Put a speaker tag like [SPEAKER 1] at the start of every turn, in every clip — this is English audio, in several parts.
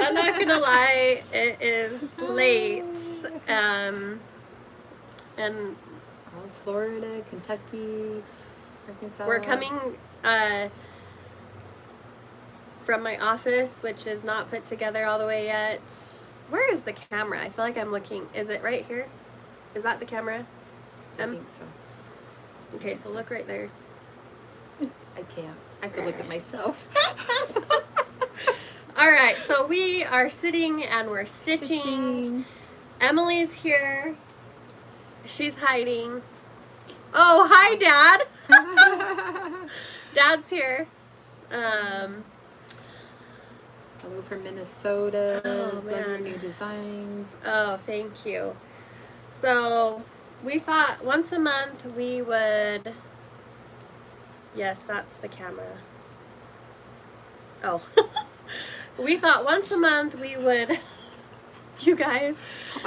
[SPEAKER 1] I'm not gonna lie, it is late. And
[SPEAKER 2] Oh, Florida, Kentucky, Arkansas.
[SPEAKER 1] we're coming from my office, which is not put together all the way yet. Where is the camera? I feel like I'm looking. Is it right here? Is that the camera?
[SPEAKER 2] I think so.
[SPEAKER 1] Okay, so look right there.
[SPEAKER 2] I can't. I have to look at myself.
[SPEAKER 1] All right, so we are sitting and we're stitching. Emily's here. She's hiding. Oh, hi, Dad. Dad's here.
[SPEAKER 2] Hello from Minnesota.
[SPEAKER 1] Oh,
[SPEAKER 2] Love your
[SPEAKER 1] man.
[SPEAKER 2] new designs.
[SPEAKER 1] Oh, thank you. So we thought once a month we would. Yes, that's the camera. Oh. We thought once a month we would. You guys.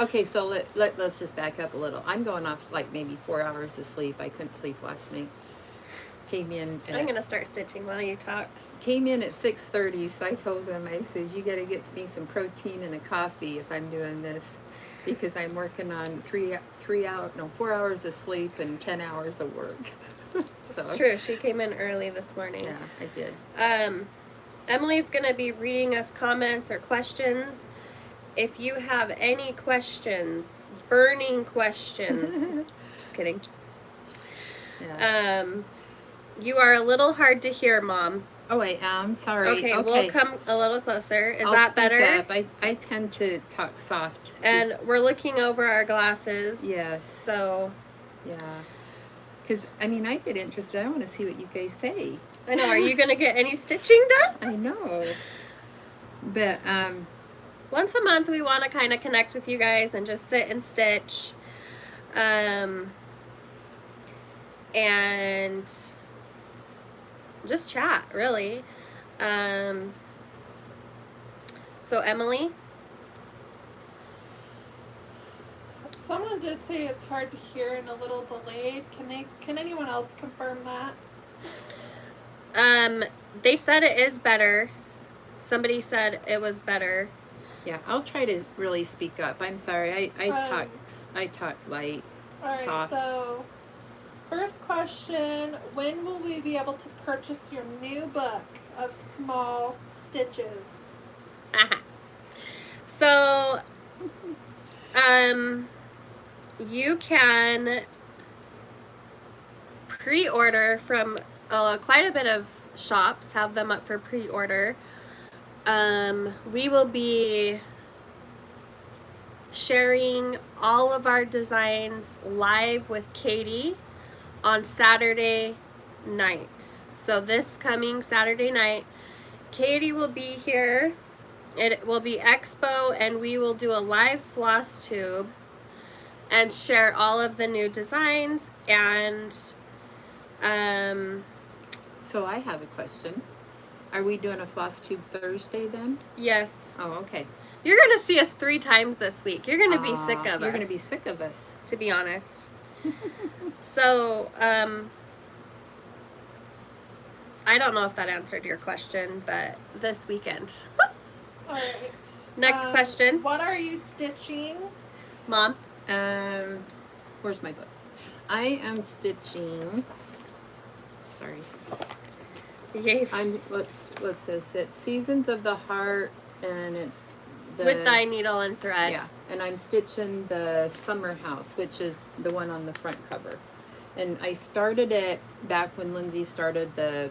[SPEAKER 2] Okay, so let's just back up a little. I'm going off like maybe 4 hours of sleep. I couldn't sleep last night. Came in.
[SPEAKER 1] I'm gonna start stitching while you talk.
[SPEAKER 2] Came in at 6:30, so I told them, I said, you got to get me some protein and a coffee if I'm doing this, because I'm working on 4 hours of sleep and 10 hours of work. So,
[SPEAKER 1] It's true. She came in early this morning.
[SPEAKER 2] yeah, I did.
[SPEAKER 1] Emily's gonna be reading us comments or questions. If you have any questions, burning questions, just kidding.
[SPEAKER 2] Yeah.
[SPEAKER 1] You are a little hard to hear, Mom.
[SPEAKER 2] Oh, I am sorry.
[SPEAKER 1] Okay, we'll come a little closer. Is
[SPEAKER 2] I'll
[SPEAKER 1] that
[SPEAKER 2] speak
[SPEAKER 1] better?
[SPEAKER 2] up. I tend to talk soft.
[SPEAKER 1] And we're looking over our glasses.
[SPEAKER 2] Yes.
[SPEAKER 1] So.
[SPEAKER 2] Yeah. Because, I mean, I get interested. I want to see what you guys say.
[SPEAKER 1] I know. Are you going to get any stitching done?
[SPEAKER 2] I know. But,
[SPEAKER 1] once a month, we want to kind of connect with you guys and just sit and stitch. And just chat, really. So, Emily?
[SPEAKER 3] Someone did say it's hard to hear and a little delayed. Can anyone else confirm that?
[SPEAKER 1] They said it is better. Somebody said it was better.
[SPEAKER 2] yeah, I'll try to really speak up. I'm sorry. I talk light,
[SPEAKER 3] All right,
[SPEAKER 2] soft.
[SPEAKER 3] so first question, when will we be able to purchase your new book of small stitches?
[SPEAKER 1] So, you can pre-order from quite a bit of shops, have them up for pre-order. We will be sharing all of our designs live with Katie on Saturday night. So this coming Saturday night, Katie will be here. It will be Expo, and we will do a live floss tube and share all of the new designs. And
[SPEAKER 2] So I have a question. Are we doing a floss tube Thursday then?
[SPEAKER 1] yes,
[SPEAKER 2] Oh, okay.
[SPEAKER 1] you're gonna see us 3 times this week. You're gonna be sick of us.
[SPEAKER 2] You're going to be sick of us.
[SPEAKER 1] to be honest. So, I don't know if that answered your question, but this weekend.
[SPEAKER 3] All right.
[SPEAKER 1] Next question.
[SPEAKER 3] What are you stitching?
[SPEAKER 1] Mom?
[SPEAKER 2] Where's my book? I am stitching. Sorry.
[SPEAKER 1] Yay.
[SPEAKER 2] What's this? It's Seasons of the Heart, and it's
[SPEAKER 1] With thy needle and thread.
[SPEAKER 2] Yeah, and I'm stitching the Summer House, which is the one on the front cover. And I started it back when Lindsay started the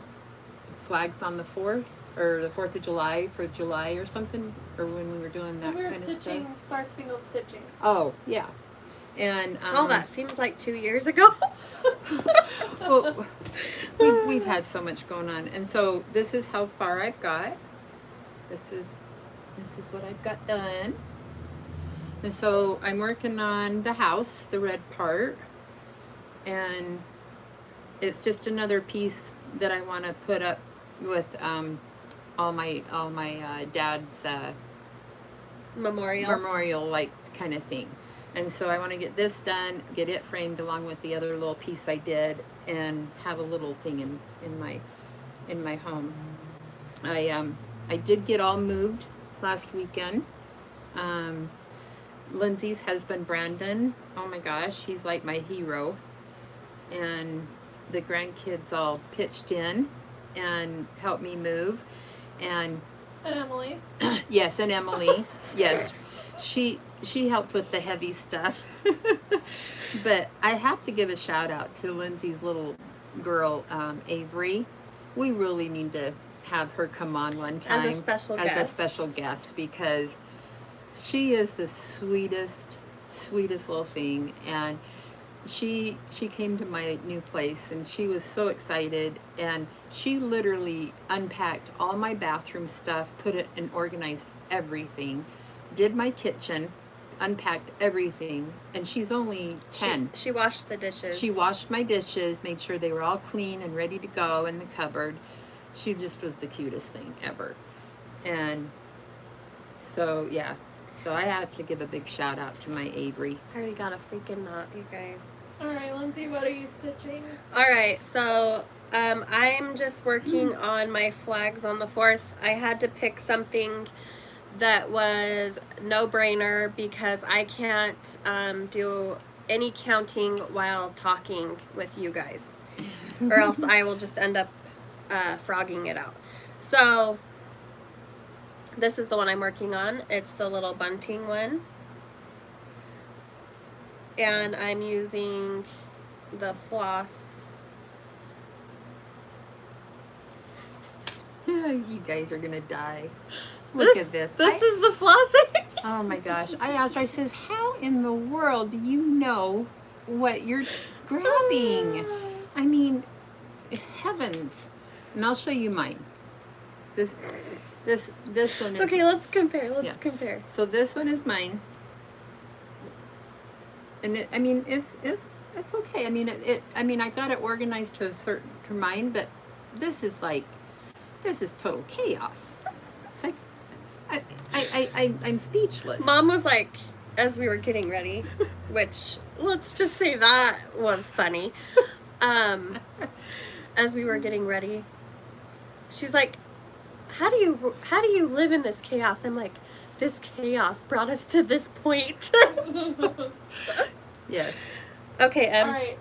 [SPEAKER 2] flags on the 4th, or the 4th of July for July or something, or when we were doing that
[SPEAKER 3] We were
[SPEAKER 2] kind of
[SPEAKER 3] stitching
[SPEAKER 2] stuff.
[SPEAKER 3] Star Spangled Stitching.
[SPEAKER 2] Oh, yeah. And
[SPEAKER 1] Oh, that seems like 2 years ago.
[SPEAKER 2] well, we've had so much going on, and so this is how far I've got. This is what I've got done. And so I'm working on the house, the red part, and it's just another piece that I want to put up with all my dad's memorial like kind of thing. And so I want to get this done, get it framed along with the other little piece I did, and have a little thing in my home. I did get all moved last weekend. Lindsay's husband, Brandon, oh my gosh, he's like my hero. And the grandkids all pitched in and helped me move. And
[SPEAKER 3] Emily.
[SPEAKER 2] yes, and Emily, yes, she helped with the heavy stuff. But I have to give a shout out to Lindsay's little girl, Avery. We really need to have her come on one time
[SPEAKER 1] As a special guest.
[SPEAKER 2] Because she is the sweetest little thing. And she came to my new place and she was so excited, and she literally unpacked all my bathroom stuff, put it and organized everything, did my kitchen, unpacked everything, and she's only 10.
[SPEAKER 1] She washed the dishes.
[SPEAKER 2] She washed my dishes, made sure they were all clean and ready to go in the cupboard. She just was the cutest thing ever. And so, yeah. So I have to give a big shout out to my Avery.
[SPEAKER 1] I already got a freaking knot, you guys.
[SPEAKER 3] All right, Lindsay, what are you stitching?
[SPEAKER 1] All right, so I'm just working on my flags on the 4th. I had to pick something that was no-brainer because I can't do any counting while talking with you guys, or else I will just end up frogging it out. So this is the one I'm working on. It's the little bunting one. And I'm using the Floss.
[SPEAKER 2] You guys are gonna die. Look at this.
[SPEAKER 1] This is the flossing.
[SPEAKER 2] Oh my gosh. I asked her, I says, how in the world do you know what you're grabbing? I mean, heavens. And I'll show you mine. This one is...
[SPEAKER 1] Okay, let's compare. Let's
[SPEAKER 2] Yeah.
[SPEAKER 1] compare.
[SPEAKER 2] So this one is mine. And I mean, it's okay. I mean, I got it organized to mine, but this is total chaos. It's like, I'm speechless.
[SPEAKER 1] Mom was like, as we were getting ready, which let's just say that was funny. As we were getting ready, she's like, how do you live in this chaos? I'm like, this chaos brought us to this point.
[SPEAKER 2] Yes.
[SPEAKER 1] Okay,
[SPEAKER 3] All right,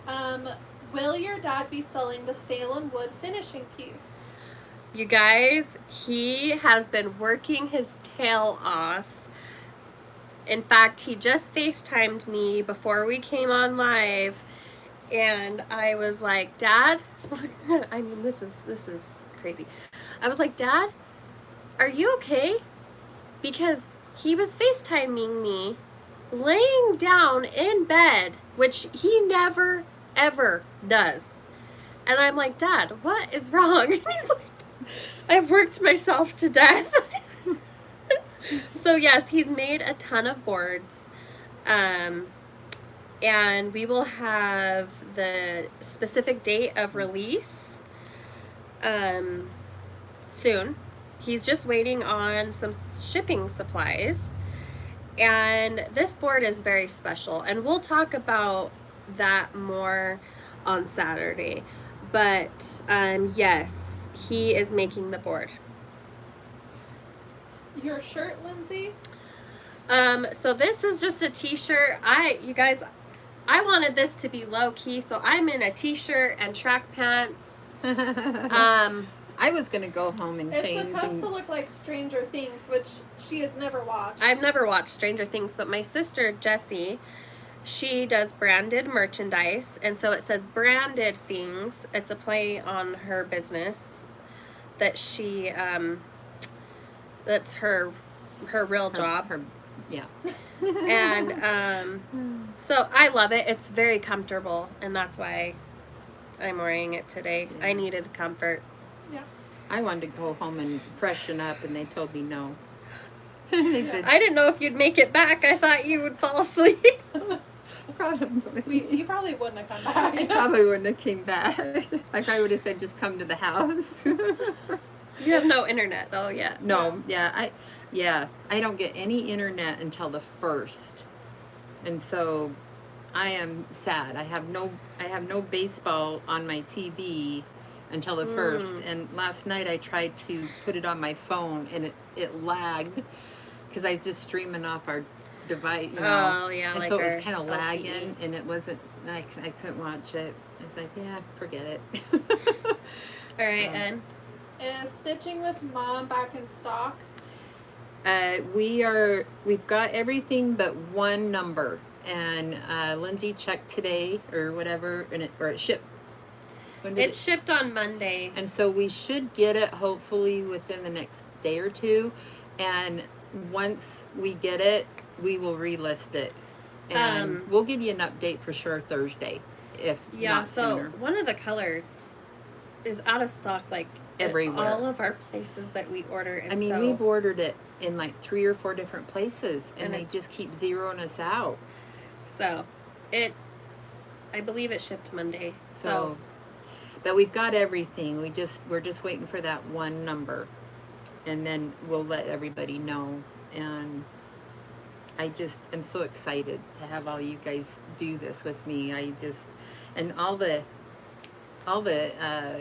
[SPEAKER 3] will your dad be selling the Salem wood finishing piece?
[SPEAKER 1] you guys, he has been working his tail off. In fact, he just FaceTimed me before we came on live, and I was like, Dad, I mean, this is crazy. I was like, Dad, are you okay? Because he was FaceTiming me laying down in bed, which he never, ever does. And I'm like, Dad, what is wrong? And he's like, I've worked myself to death. So yes, he's made a ton of boards. And we will have the specific date of release soon. He's just waiting on some shipping supplies. And this board is very special. And we'll talk about that more on Saturday. But yes, he is making the board.
[SPEAKER 3] Your shirt, Lindsay?
[SPEAKER 1] So this is just a t-shirt. You guys, I wanted this to be low key, so I'm in a t-shirt and track pants.
[SPEAKER 2] I was gonna go home and change.
[SPEAKER 3] It's supposed to look like Stranger Things, which she has never watched.
[SPEAKER 1] I've never watched Stranger Things, but my sister Jessie, she does branded merchandise, and so it says branded things. It's a play on her business that she that's her real job.
[SPEAKER 2] Yeah.
[SPEAKER 1] And so I love it. It's very comfortable, and that's why I'm wearing it today.
[SPEAKER 2] Yeah.
[SPEAKER 1] I needed comfort.
[SPEAKER 3] Yeah.
[SPEAKER 2] I wanted to go home and freshen up, and they told me no. They said,
[SPEAKER 1] I didn't know if you'd make it back. I thought you would fall asleep.
[SPEAKER 2] probably.
[SPEAKER 3] You probably wouldn't have come back.
[SPEAKER 2] I probably wouldn't have came back. I probably would have said, just come to the house.
[SPEAKER 1] You have no internet though yet.
[SPEAKER 2] No, I don't get any internet until the 1st. And so I am sad. I have no baseball on my TV until the first. And last night I tried to put it on my phone, and it lagged because I was just streaming off our device, you know.
[SPEAKER 1] Oh, yeah,
[SPEAKER 2] And
[SPEAKER 1] like
[SPEAKER 2] so it was
[SPEAKER 1] our
[SPEAKER 2] kind of
[SPEAKER 1] LTE.
[SPEAKER 2] lagging, and it wasn't. I couldn't watch it. I was like, yeah, forget it.
[SPEAKER 1] All right,
[SPEAKER 2] So.
[SPEAKER 1] and
[SPEAKER 3] Is Stitching with Mom back in stock?
[SPEAKER 2] We've got everything but one number, and Lindsay checked today or whatever, and it shipped. When did
[SPEAKER 1] it shipped on Monday.
[SPEAKER 2] And so we should get it hopefully within the next day or two, and once we get it, we will relist it, and we'll give you an update for sure Thursday, if not sooner.
[SPEAKER 1] So one of the colors is out of stock, like
[SPEAKER 2] everywhere.
[SPEAKER 1] All of our places that we order. And
[SPEAKER 2] I mean, we've ordered it in like 3 or 4 different places, and they just keep zeroing us out.
[SPEAKER 1] So, I believe it shipped Monday.
[SPEAKER 2] So, but we've got everything. We're just waiting for that one number, and then we'll let everybody know. And I just am so excited to have all you guys do this with me. And all the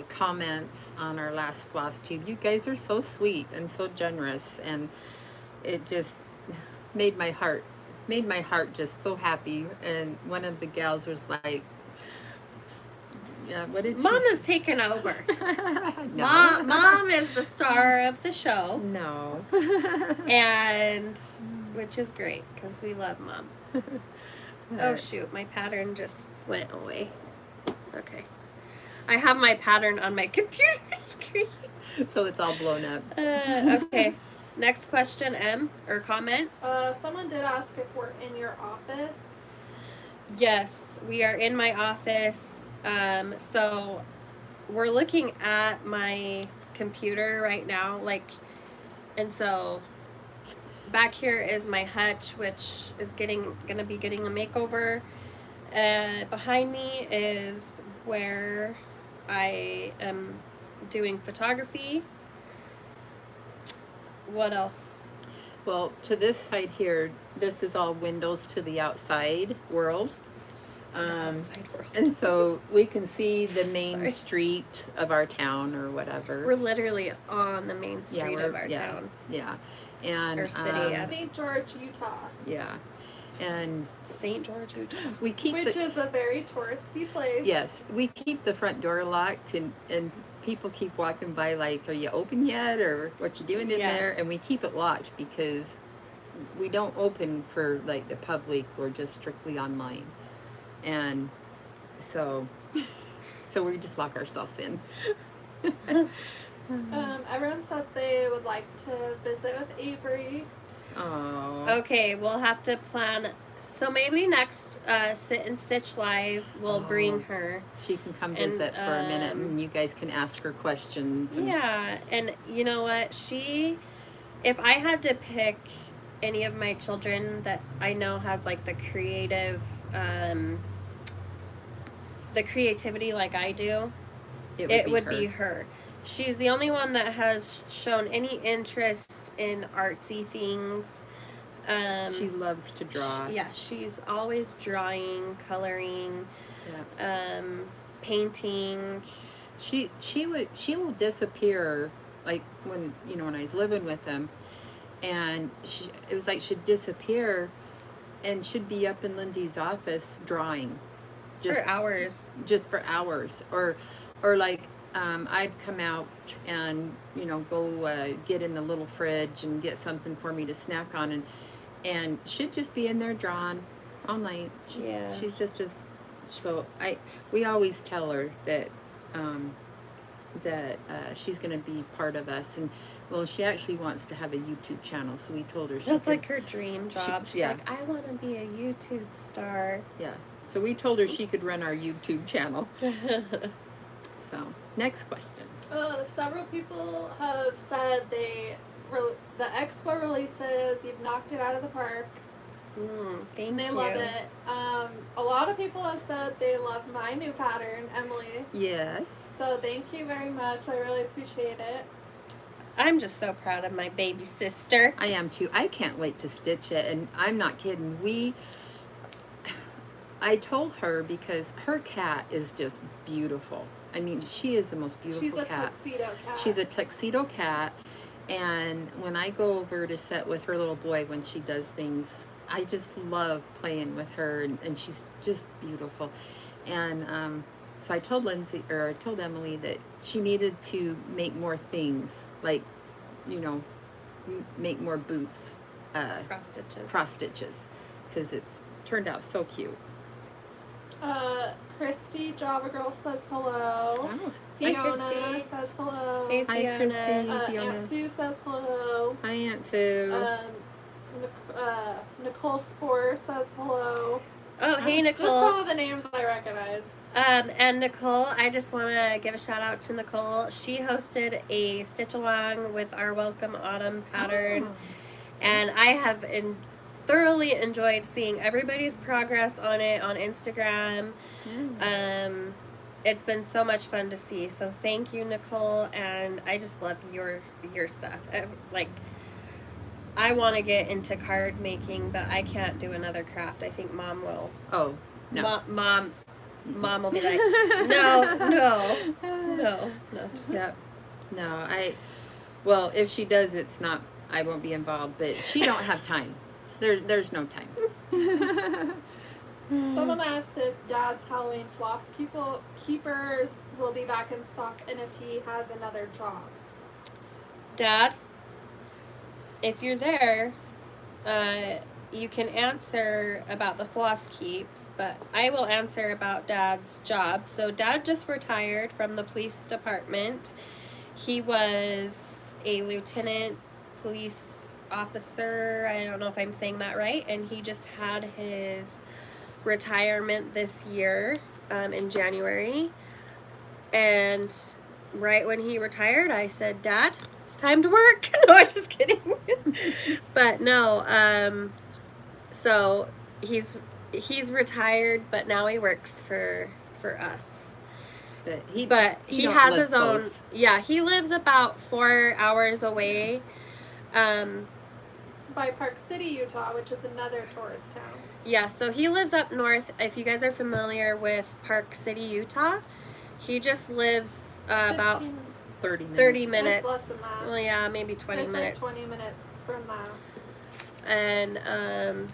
[SPEAKER 2] comments on our last floss tube. You guys are so sweet and so generous, and it just made my heart just so happy. And one of the gals was like, "Yeah, what did
[SPEAKER 1] Mom is taking over.
[SPEAKER 2] No.
[SPEAKER 1] Mom is the star of the show."
[SPEAKER 2] No.
[SPEAKER 1] And which is great because we love Mom. Oh shoot, my pattern just went away. Okay. I have my pattern on my computer screen.
[SPEAKER 2] So it's all blown up.
[SPEAKER 1] Okay. Next question, or comment.
[SPEAKER 3] Someone did ask if we're in your office.
[SPEAKER 1] Yes, we are in my office. So we're looking at my computer right now, and so back here is my hutch, which is gonna be getting a makeover. Behind me is where I am doing photography. What else?
[SPEAKER 2] Well, to this side here, this is all windows to the outside world.
[SPEAKER 1] Outside world.
[SPEAKER 2] And so we can see the main street of our town or whatever.
[SPEAKER 1] We're literally on the main street of our town.
[SPEAKER 2] Yeah. And
[SPEAKER 1] or city.
[SPEAKER 3] St. George, Utah.
[SPEAKER 2] Yeah. And
[SPEAKER 1] St. George, Utah.
[SPEAKER 2] We keep
[SPEAKER 3] which is a very touristy place.
[SPEAKER 2] Yes. We keep the front door locked, and people keep walking by like, "Are you open yet?" or "What you doing in there?" And we keep it locked because we don't open for like the public. We're just strictly online. And so we just lock ourselves in.
[SPEAKER 3] Everyone said they would like to visit with Avery.
[SPEAKER 2] Oh.
[SPEAKER 1] Okay, we'll have to plan. So maybe next Sit and Stitch Live, we'll bring her.
[SPEAKER 2] She can come visit for a minute, and you guys can ask her questions.
[SPEAKER 1] Yeah, and you know what? If I had to pick any of my children that I know has like the creativity like I do, it would be her. She's the only one that has shown any interest in artsy things.
[SPEAKER 2] She loves to draw.
[SPEAKER 1] She's always drawing, coloring, painting.
[SPEAKER 2] She will disappear, like when I was living with them, and it was like she'd disappear, and she'd be up in Lindsay's office drawing,
[SPEAKER 1] for hours.
[SPEAKER 2] Just for hours, or like. I'd come out and go get in the little fridge and get something for me to snack on, and she'd just be in there drawing all night. She's just as so. We always tell her that she's going to be part of us, and she actually wants to have a YouTube channel. So we told her
[SPEAKER 1] that's like her dream job. She's
[SPEAKER 2] like,
[SPEAKER 1] I want to be a YouTube star.
[SPEAKER 2] Yeah. So we told her she could run our YouTube channel. So, next question.
[SPEAKER 3] Several people have said the Expo releases, you've knocked it out of the park.
[SPEAKER 1] Thank you.
[SPEAKER 3] They love it. A lot of people have said they love my new pattern, Emily.
[SPEAKER 2] Yes.
[SPEAKER 3] So thank you very much. I really appreciate it.
[SPEAKER 1] I'm just so proud of my baby sister.
[SPEAKER 2] I am too. I can't wait to stitch it, and I'm not kidding. I told her because her cat is just beautiful. I mean, she is the most beautiful
[SPEAKER 3] She's a
[SPEAKER 2] cat.
[SPEAKER 3] tuxedo cat.
[SPEAKER 2] She's a tuxedo cat, and when I go over to set with her little boy when she does things, I just love playing with her, and she's just beautiful. And so I told Emily that she needed to make more things, like, you know, make more boots, cross stitches, because it's turned out so cute.
[SPEAKER 3] Christy Java Girl says hello.
[SPEAKER 2] Oh.
[SPEAKER 3] Fiona
[SPEAKER 1] Christy.
[SPEAKER 3] says hello.
[SPEAKER 1] Hey,
[SPEAKER 2] Hi,
[SPEAKER 1] Fiona.
[SPEAKER 2] Christy. Fiona.
[SPEAKER 3] Aunt Sue says hello.
[SPEAKER 2] Hi, Aunt Sue.
[SPEAKER 3] Nicole Spore says hello.
[SPEAKER 1] Oh, hey,
[SPEAKER 3] Just
[SPEAKER 1] Nicole.
[SPEAKER 3] some of the names I recognize.
[SPEAKER 1] And Nicole, I just want to give a shout out to Nicole. She hosted a stitch along with our Welcome Autumn pattern, and I have thoroughly enjoyed seeing everybody's progress on it on Instagram. It's been so much fun to see. So thank you, Nicole, and I just love your stuff. Like, I want to get into card making, but I can't do another craft. I think Mom will.
[SPEAKER 2] Oh, no.
[SPEAKER 1] Mom will be like, no.
[SPEAKER 2] Yep. No, well, if she does, it's not, I won't be involved, but she don't have time. There's no time.
[SPEAKER 3] Someone asked if Dad's Halloween floss keepers will be back in stock and if he has another job.
[SPEAKER 1] Dad, if you're there, you can answer about the floss keeps, but I will answer about Dad's job. So Dad just retired from the police department. He was a lieutenant police officer. I don't know if I'm saying that right. And he just had his retirement this year in January. And right when he retired, I said, Dad, it's time to work. No, I'm just kidding. But no, so he's retired, but now he works for us. But he has his own. Yeah, he lives about 4 hours away.
[SPEAKER 3] By Park City, Utah, which is another tourist town.
[SPEAKER 1] Yeah, so he lives up north. If you guys are familiar with Park City, Utah, he just lives about
[SPEAKER 2] 30 minutes.
[SPEAKER 1] 30 minutes.
[SPEAKER 3] It's less than that.
[SPEAKER 1] Well, yeah, maybe 20
[SPEAKER 3] it's
[SPEAKER 1] minutes.
[SPEAKER 3] Like 20 minutes from that.
[SPEAKER 1] And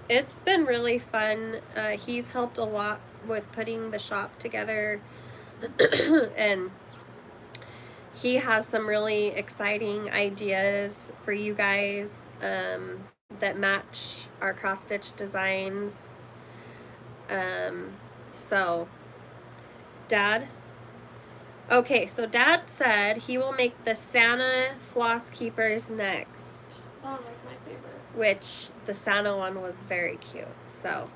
[SPEAKER 1] it's been really fun. He's helped a lot with putting the shop together. And he has some really exciting ideas for you guys that match our cross stitch designs. So Dad, okay, so Dad said he will make the Santa floss keepers next,
[SPEAKER 3] That one was my favorite.
[SPEAKER 1] which the Santa one was very cute. So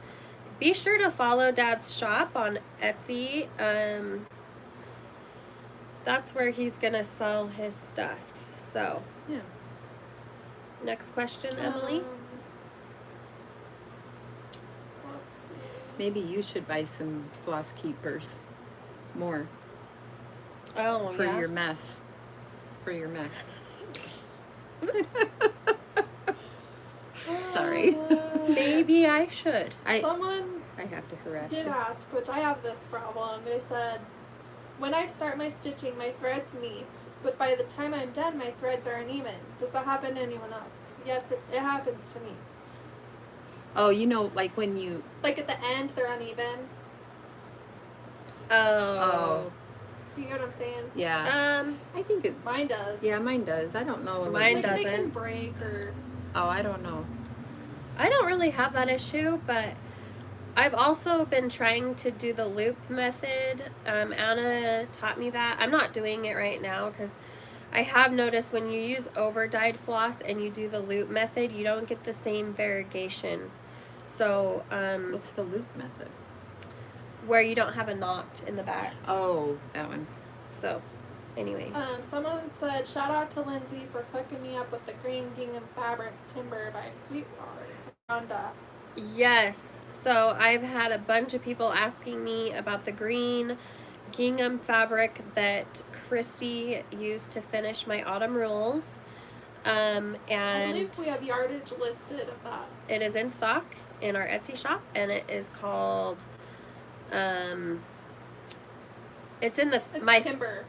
[SPEAKER 1] be sure to follow Dad's shop on Etsy. That's where he's gonna sell his stuff. So
[SPEAKER 2] Yeah.
[SPEAKER 1] next question, Emily.
[SPEAKER 3] Let's see.
[SPEAKER 2] Maybe you should buy some floss keepers. More.
[SPEAKER 1] Oh,
[SPEAKER 2] For
[SPEAKER 1] yeah.
[SPEAKER 2] your mess. For your mess. Sorry.
[SPEAKER 1] Maybe I should.
[SPEAKER 3] Someone
[SPEAKER 2] I have to harass
[SPEAKER 3] did
[SPEAKER 2] you.
[SPEAKER 3] ask, which I have this problem. They said, when I start my stitching, my threads meet, but by the time I'm done, my threads are uneven. Does that happen to anyone else? Yes, it happens to me.
[SPEAKER 2] Oh, you know, like when you...
[SPEAKER 3] Like at the end, they're uneven.
[SPEAKER 1] Oh.
[SPEAKER 3] Do you get what I'm saying?
[SPEAKER 2] Yeah. I think it...
[SPEAKER 3] Mine does.
[SPEAKER 2] Yeah, mine does. I don't know.
[SPEAKER 1] Mine
[SPEAKER 3] Like they can
[SPEAKER 1] doesn't.
[SPEAKER 3] break or...
[SPEAKER 2] Oh, I don't know.
[SPEAKER 1] I don't really have that issue, but I've also been trying to do the loop method. Anna taught me that. I'm not doing it right now because I have noticed when you use over-dyed floss and you do the loop method, you don't get the same variegation. So,
[SPEAKER 2] What's the loop method?
[SPEAKER 1] where you don't have a knot in the back.
[SPEAKER 2] Oh, that one.
[SPEAKER 1] So, anyway.
[SPEAKER 3] Someone said, shout out to Lindsay for hooking me up with the green gingham fabric timber by Sweetwater. Rhonda.
[SPEAKER 1] Yes. So I've had a bunch of people asking me about the green gingham fabric that Christy used to finish my autumn rules. And
[SPEAKER 3] I believe we have yardage listed of that.
[SPEAKER 1] it is in stock in our Etsy shop, and it is called It's in the
[SPEAKER 3] It's timber.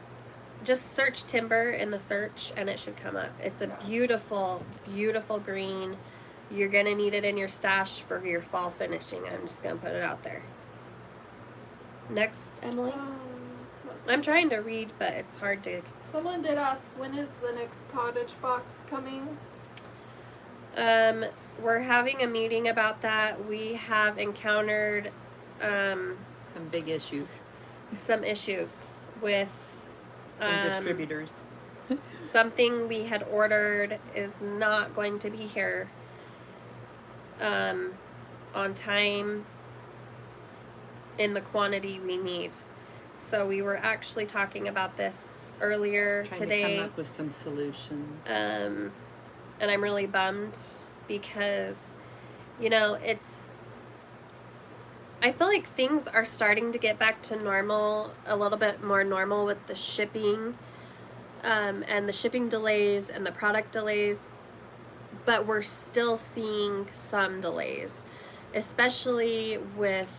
[SPEAKER 1] Just search timber in the search and it should come up. It's a beautiful, beautiful green. You're gonna need it in your stash for your fall finishing. I'm just gonna put it out there. Next, Emily. I'm trying to read, but it's hard to.
[SPEAKER 3] Someone did ask, when is the next Cottage box coming?
[SPEAKER 1] We're having a meeting about that. We have encountered
[SPEAKER 2] Some big issues.
[SPEAKER 1] some issues with
[SPEAKER 2] Some distributors.
[SPEAKER 1] something we had ordered is not going to be here on time in the quantity we need. So we were actually talking about this earlier
[SPEAKER 2] Trying
[SPEAKER 1] today.
[SPEAKER 2] to come up with some solutions.
[SPEAKER 1] And I'm really bummed because, you know, I feel like things are starting to get back to normal, a little bit more normal with the shipping, and the shipping delays and the product delays, but we're still seeing some delays, especially with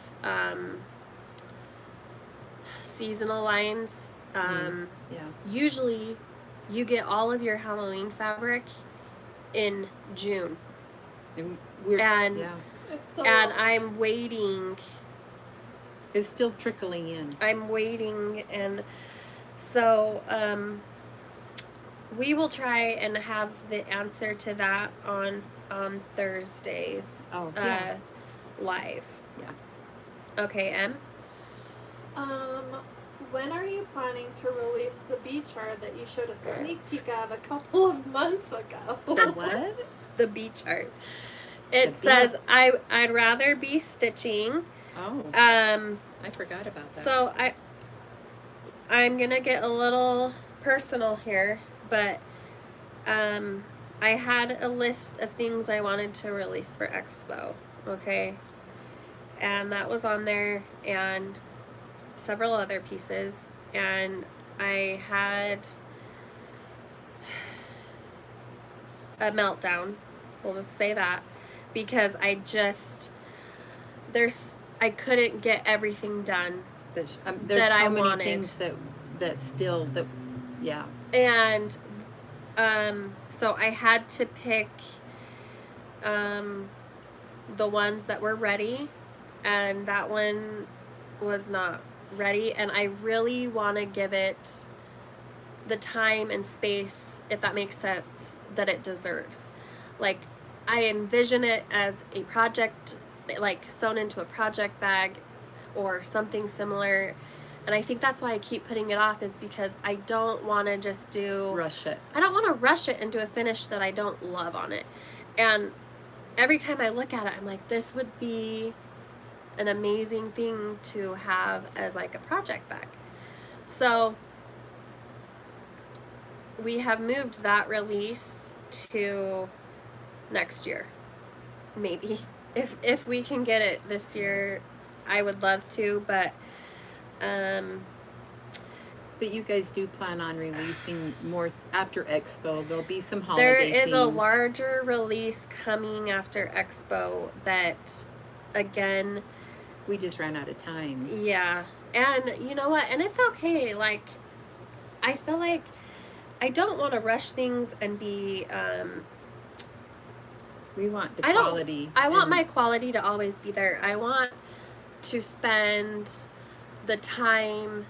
[SPEAKER 1] seasonal lines.
[SPEAKER 2] Yeah.
[SPEAKER 1] Usually you get all of your Halloween fabric in June.
[SPEAKER 2] And
[SPEAKER 1] And
[SPEAKER 3] It's still
[SPEAKER 1] I'm waiting.
[SPEAKER 2] it's still trickling in.
[SPEAKER 1] I'm waiting, and so we will try and have the answer to that on Thursdays.
[SPEAKER 2] Oh, yeah.
[SPEAKER 1] Live.
[SPEAKER 2] Yeah.
[SPEAKER 1] Okay, Em.
[SPEAKER 3] When are you planning to release the beach art that you showed a sneak peek of a couple of months ago?
[SPEAKER 2] The what?
[SPEAKER 1] The beach art. It says I'd rather be stitching.
[SPEAKER 2] Oh. I forgot about that.
[SPEAKER 1] So I'm gonna get a little personal here, but I had a list of things I wanted to release for Expo, okay? And that was on there, and several other pieces, and I had a meltdown. We'll just say that, because I couldn't get everything done
[SPEAKER 2] There's
[SPEAKER 1] that
[SPEAKER 2] so
[SPEAKER 1] I
[SPEAKER 2] many
[SPEAKER 1] wanted.
[SPEAKER 2] things that yeah.
[SPEAKER 1] And so I had to pick the ones that were ready, and that one was not ready, and I really want to give it the time and space, if that makes sense, that it deserves. Like, I envision it as a project, like sewn into a project bag or something similar, and I think that's why I keep putting it off, is because I don't want to just
[SPEAKER 2] Rush it.
[SPEAKER 1] I don't want to rush it and do a finish that I don't love on it. And every time I look at it, I'm like, this would be an amazing thing to have as like a project bag. So we have moved that release to next year, maybe. If we can get it this year, I would love to, but
[SPEAKER 2] you guys do plan on releasing more after Expo. There'll be some holiday
[SPEAKER 1] there is a
[SPEAKER 2] themes.
[SPEAKER 1] larger release coming after Expo that, again,
[SPEAKER 2] We just ran out of time.
[SPEAKER 1] yeah. And you know what? And it's okay. Like, I feel like I don't want to rush things and be
[SPEAKER 2] We want the
[SPEAKER 1] I don't-
[SPEAKER 2] quality.
[SPEAKER 1] I want
[SPEAKER 2] and-
[SPEAKER 1] my quality to always be there. I want to spend the time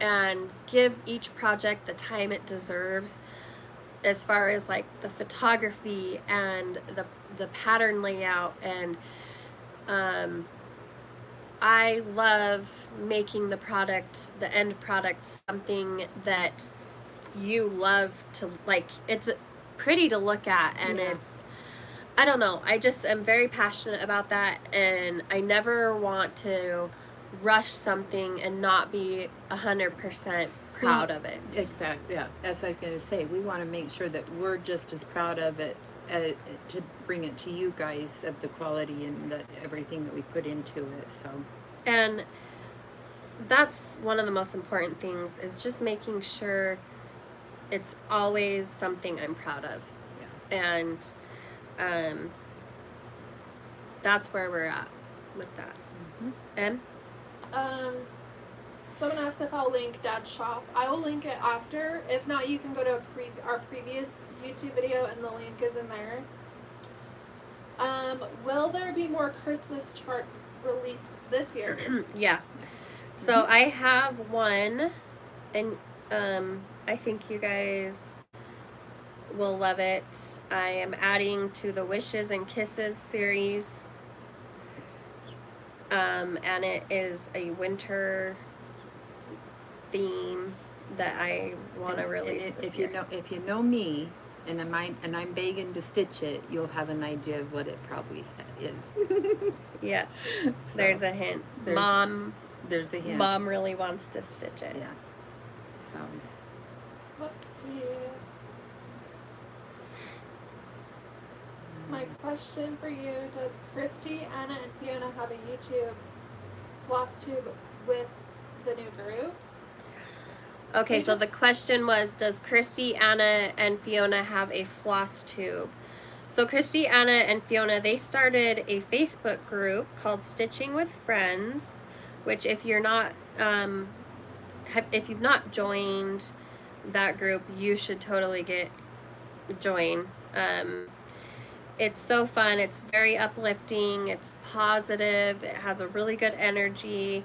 [SPEAKER 1] and give each project the time it deserves, as far as like the photography and the pattern layout, and I love making the end product, something that you love to, like, it's pretty to look at, and
[SPEAKER 2] Yeah.
[SPEAKER 1] I don't know, I just am very passionate about that, and I never want to rush something and not be 100% proud of it.
[SPEAKER 2] Exactly. Yeah, that's what I was going to say. We want to make sure that we're just as proud of it to bring it to you guys, of the quality and everything that we put into it. So,
[SPEAKER 1] And that's one of the most important things, is just making sure it's always something I'm proud of.
[SPEAKER 2] yeah.
[SPEAKER 1] And that's where we're at with that.
[SPEAKER 2] Mhm.
[SPEAKER 1] Em?
[SPEAKER 3] Someone asked if I'll link Dad's shop. I will link it after. If not, you can go to our previous YouTube video and the link is in there. Will there be more Christmas charts released this year?
[SPEAKER 1] Yeah. So I have one, and I think you guys will love it. I am adding to the Wishes and Kisses series. And it is a winter theme that I want to release this year.
[SPEAKER 2] If you know me, and I'm begging to stitch it, you'll have an idea of what it probably is.
[SPEAKER 1] Yeah.
[SPEAKER 2] So,
[SPEAKER 1] There's a hint.
[SPEAKER 2] There's a hint.
[SPEAKER 1] Mom really wants to stitch it.
[SPEAKER 2] Yeah. So.
[SPEAKER 3] Let's see. My question for you, does Christy, Anna, and Fiona have a YouTube Floss tube with the new group?
[SPEAKER 1] Okay, so the question was, does Christy, Anna, and Fiona have a floss tube? So Christy, Anna, and Fiona, they started a Facebook group called Stitching with Friends, which if you're not, if you've not joined that group, you should totally join. It's so fun. It's very uplifting. It's positive. It has a really good energy.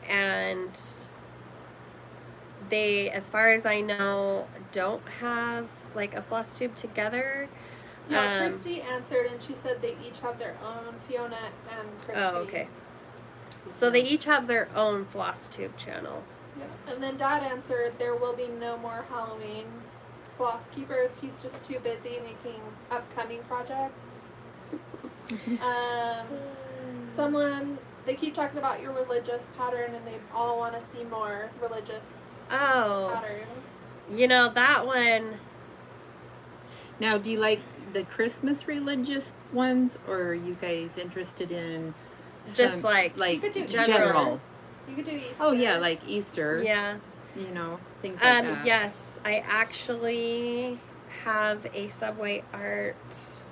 [SPEAKER 1] And they, as far as I know, don't have like a floss tube together.
[SPEAKER 3] Yeah, Christy answered and she said they each have their own, Fiona and Christy.
[SPEAKER 1] Oh, okay. So they each have their own floss tube channel.
[SPEAKER 3] Yeah. And then Dad answered there will be no more Halloween floss keepers. He's just too busy making upcoming projects. They keep talking about your religious pattern and they all want to see more religious patterns.
[SPEAKER 1] You know, that one.
[SPEAKER 2] Now, do you like the Christmas religious ones, or are you guys interested in
[SPEAKER 1] Just
[SPEAKER 2] some,
[SPEAKER 1] like
[SPEAKER 3] You could do
[SPEAKER 2] general?
[SPEAKER 3] You could do Easter.
[SPEAKER 2] Oh yeah, like Easter.
[SPEAKER 1] Yeah.
[SPEAKER 2] You know, things like that.
[SPEAKER 1] Yes, I actually have a subway art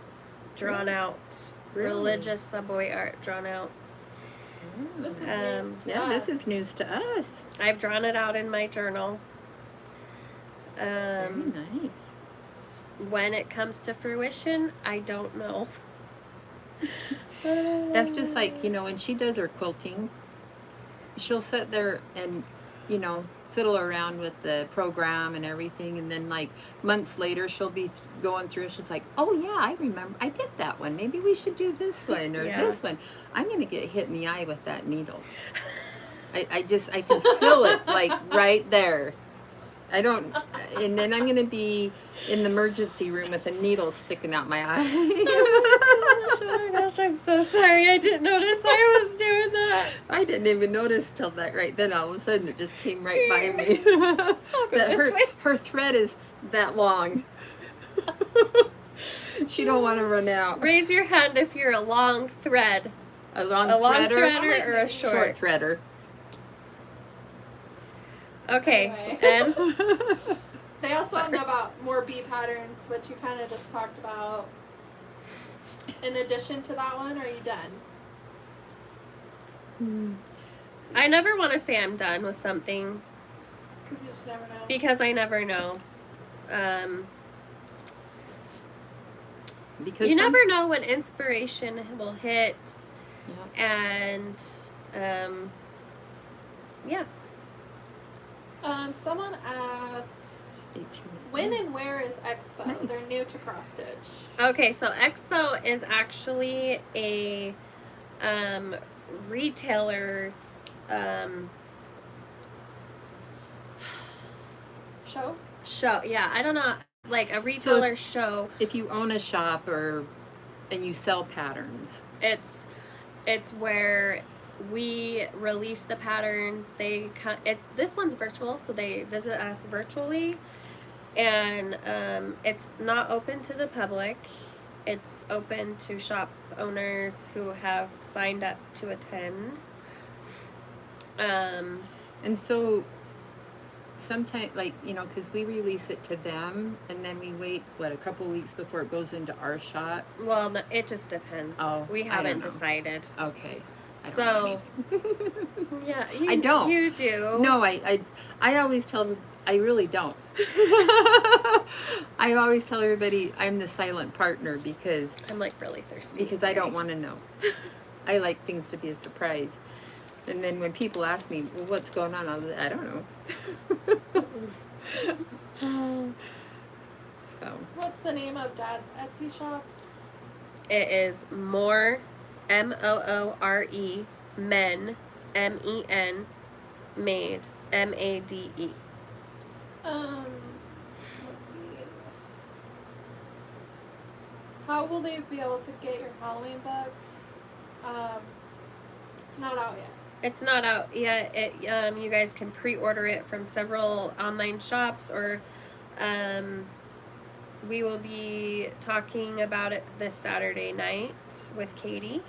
[SPEAKER 1] drawn out.
[SPEAKER 2] Really?
[SPEAKER 1] Religious subway art drawn out.
[SPEAKER 3] This is news to us.
[SPEAKER 2] This is news to us.
[SPEAKER 1] I've drawn it out in my journal.
[SPEAKER 2] Very nice.
[SPEAKER 1] When it comes to fruition, I don't know.
[SPEAKER 2] That's just like, when she does her quilting, she'll sit there and, fiddle around with the program and everything, and then like months later she'll be going through and she's like, oh yeah, I remember I did that one, maybe we should do this one or this one. I'm gonna get hit in the eye with that needle. I can feel it like right there. And then I'm gonna be in the emergency room with a needle sticking out my eye.
[SPEAKER 1] Oh my gosh, I'm so sorry. I didn't notice I was doing that.
[SPEAKER 2] I didn't even notice till that right then. All of a sudden, it just came right by me. That her thread is that long. She don't want to run out.
[SPEAKER 1] Raise your hand if you're a long thread.
[SPEAKER 2] A long
[SPEAKER 1] threader or a short
[SPEAKER 2] threader.
[SPEAKER 1] Okay,
[SPEAKER 3] Anyway.
[SPEAKER 1] and
[SPEAKER 3] They also want to know about more bee patterns, which you kind of just talked about. In addition to that one, are you done?
[SPEAKER 1] I never want to say I'm done with something
[SPEAKER 3] Because you just never know.
[SPEAKER 1] because I never know.
[SPEAKER 2] Because
[SPEAKER 1] You never know when inspiration will hit, and yeah.
[SPEAKER 3] Someone asked, when and where is Expo?
[SPEAKER 2] Nice.
[SPEAKER 3] They're new to cross stitch.
[SPEAKER 1] Okay, so Expo is actually a retailer's show. Yeah, I don't know, like a retailer show.
[SPEAKER 2] If you own a shop and you sell patterns,
[SPEAKER 1] It's where we release the patterns. This one's virtual, so they visit us virtually, and it's not open to the public. It's open to shop owners who have signed up to attend.
[SPEAKER 2] and so sometimes, because we release it to them, and then we wait a couple weeks before it goes into our shop.
[SPEAKER 1] Well, no, it just depends.
[SPEAKER 2] Oh,
[SPEAKER 1] We
[SPEAKER 2] I don't
[SPEAKER 1] haven't
[SPEAKER 2] know.
[SPEAKER 1] decided.
[SPEAKER 2] Okay.
[SPEAKER 1] So, yeah,
[SPEAKER 2] I don't.
[SPEAKER 1] You do.
[SPEAKER 2] No, I always tell. I really don't. I always tell everybody I'm the silent partner because
[SPEAKER 1] I'm like really thirsty.
[SPEAKER 2] I don't want to know. I like things to be a surprise. And then when people ask me, well, what's going on, I don't know. So.
[SPEAKER 3] What's the name of Dad's Etsy shop?
[SPEAKER 1] It is More, Moore, Men, Men, Made, Made.
[SPEAKER 3] Let's see. How will they be able to get your Halloween book? It's not out yet.
[SPEAKER 1] It's not out yet. You guys can pre-order it from several online shops, or we will be talking about it this Saturday night with Katie.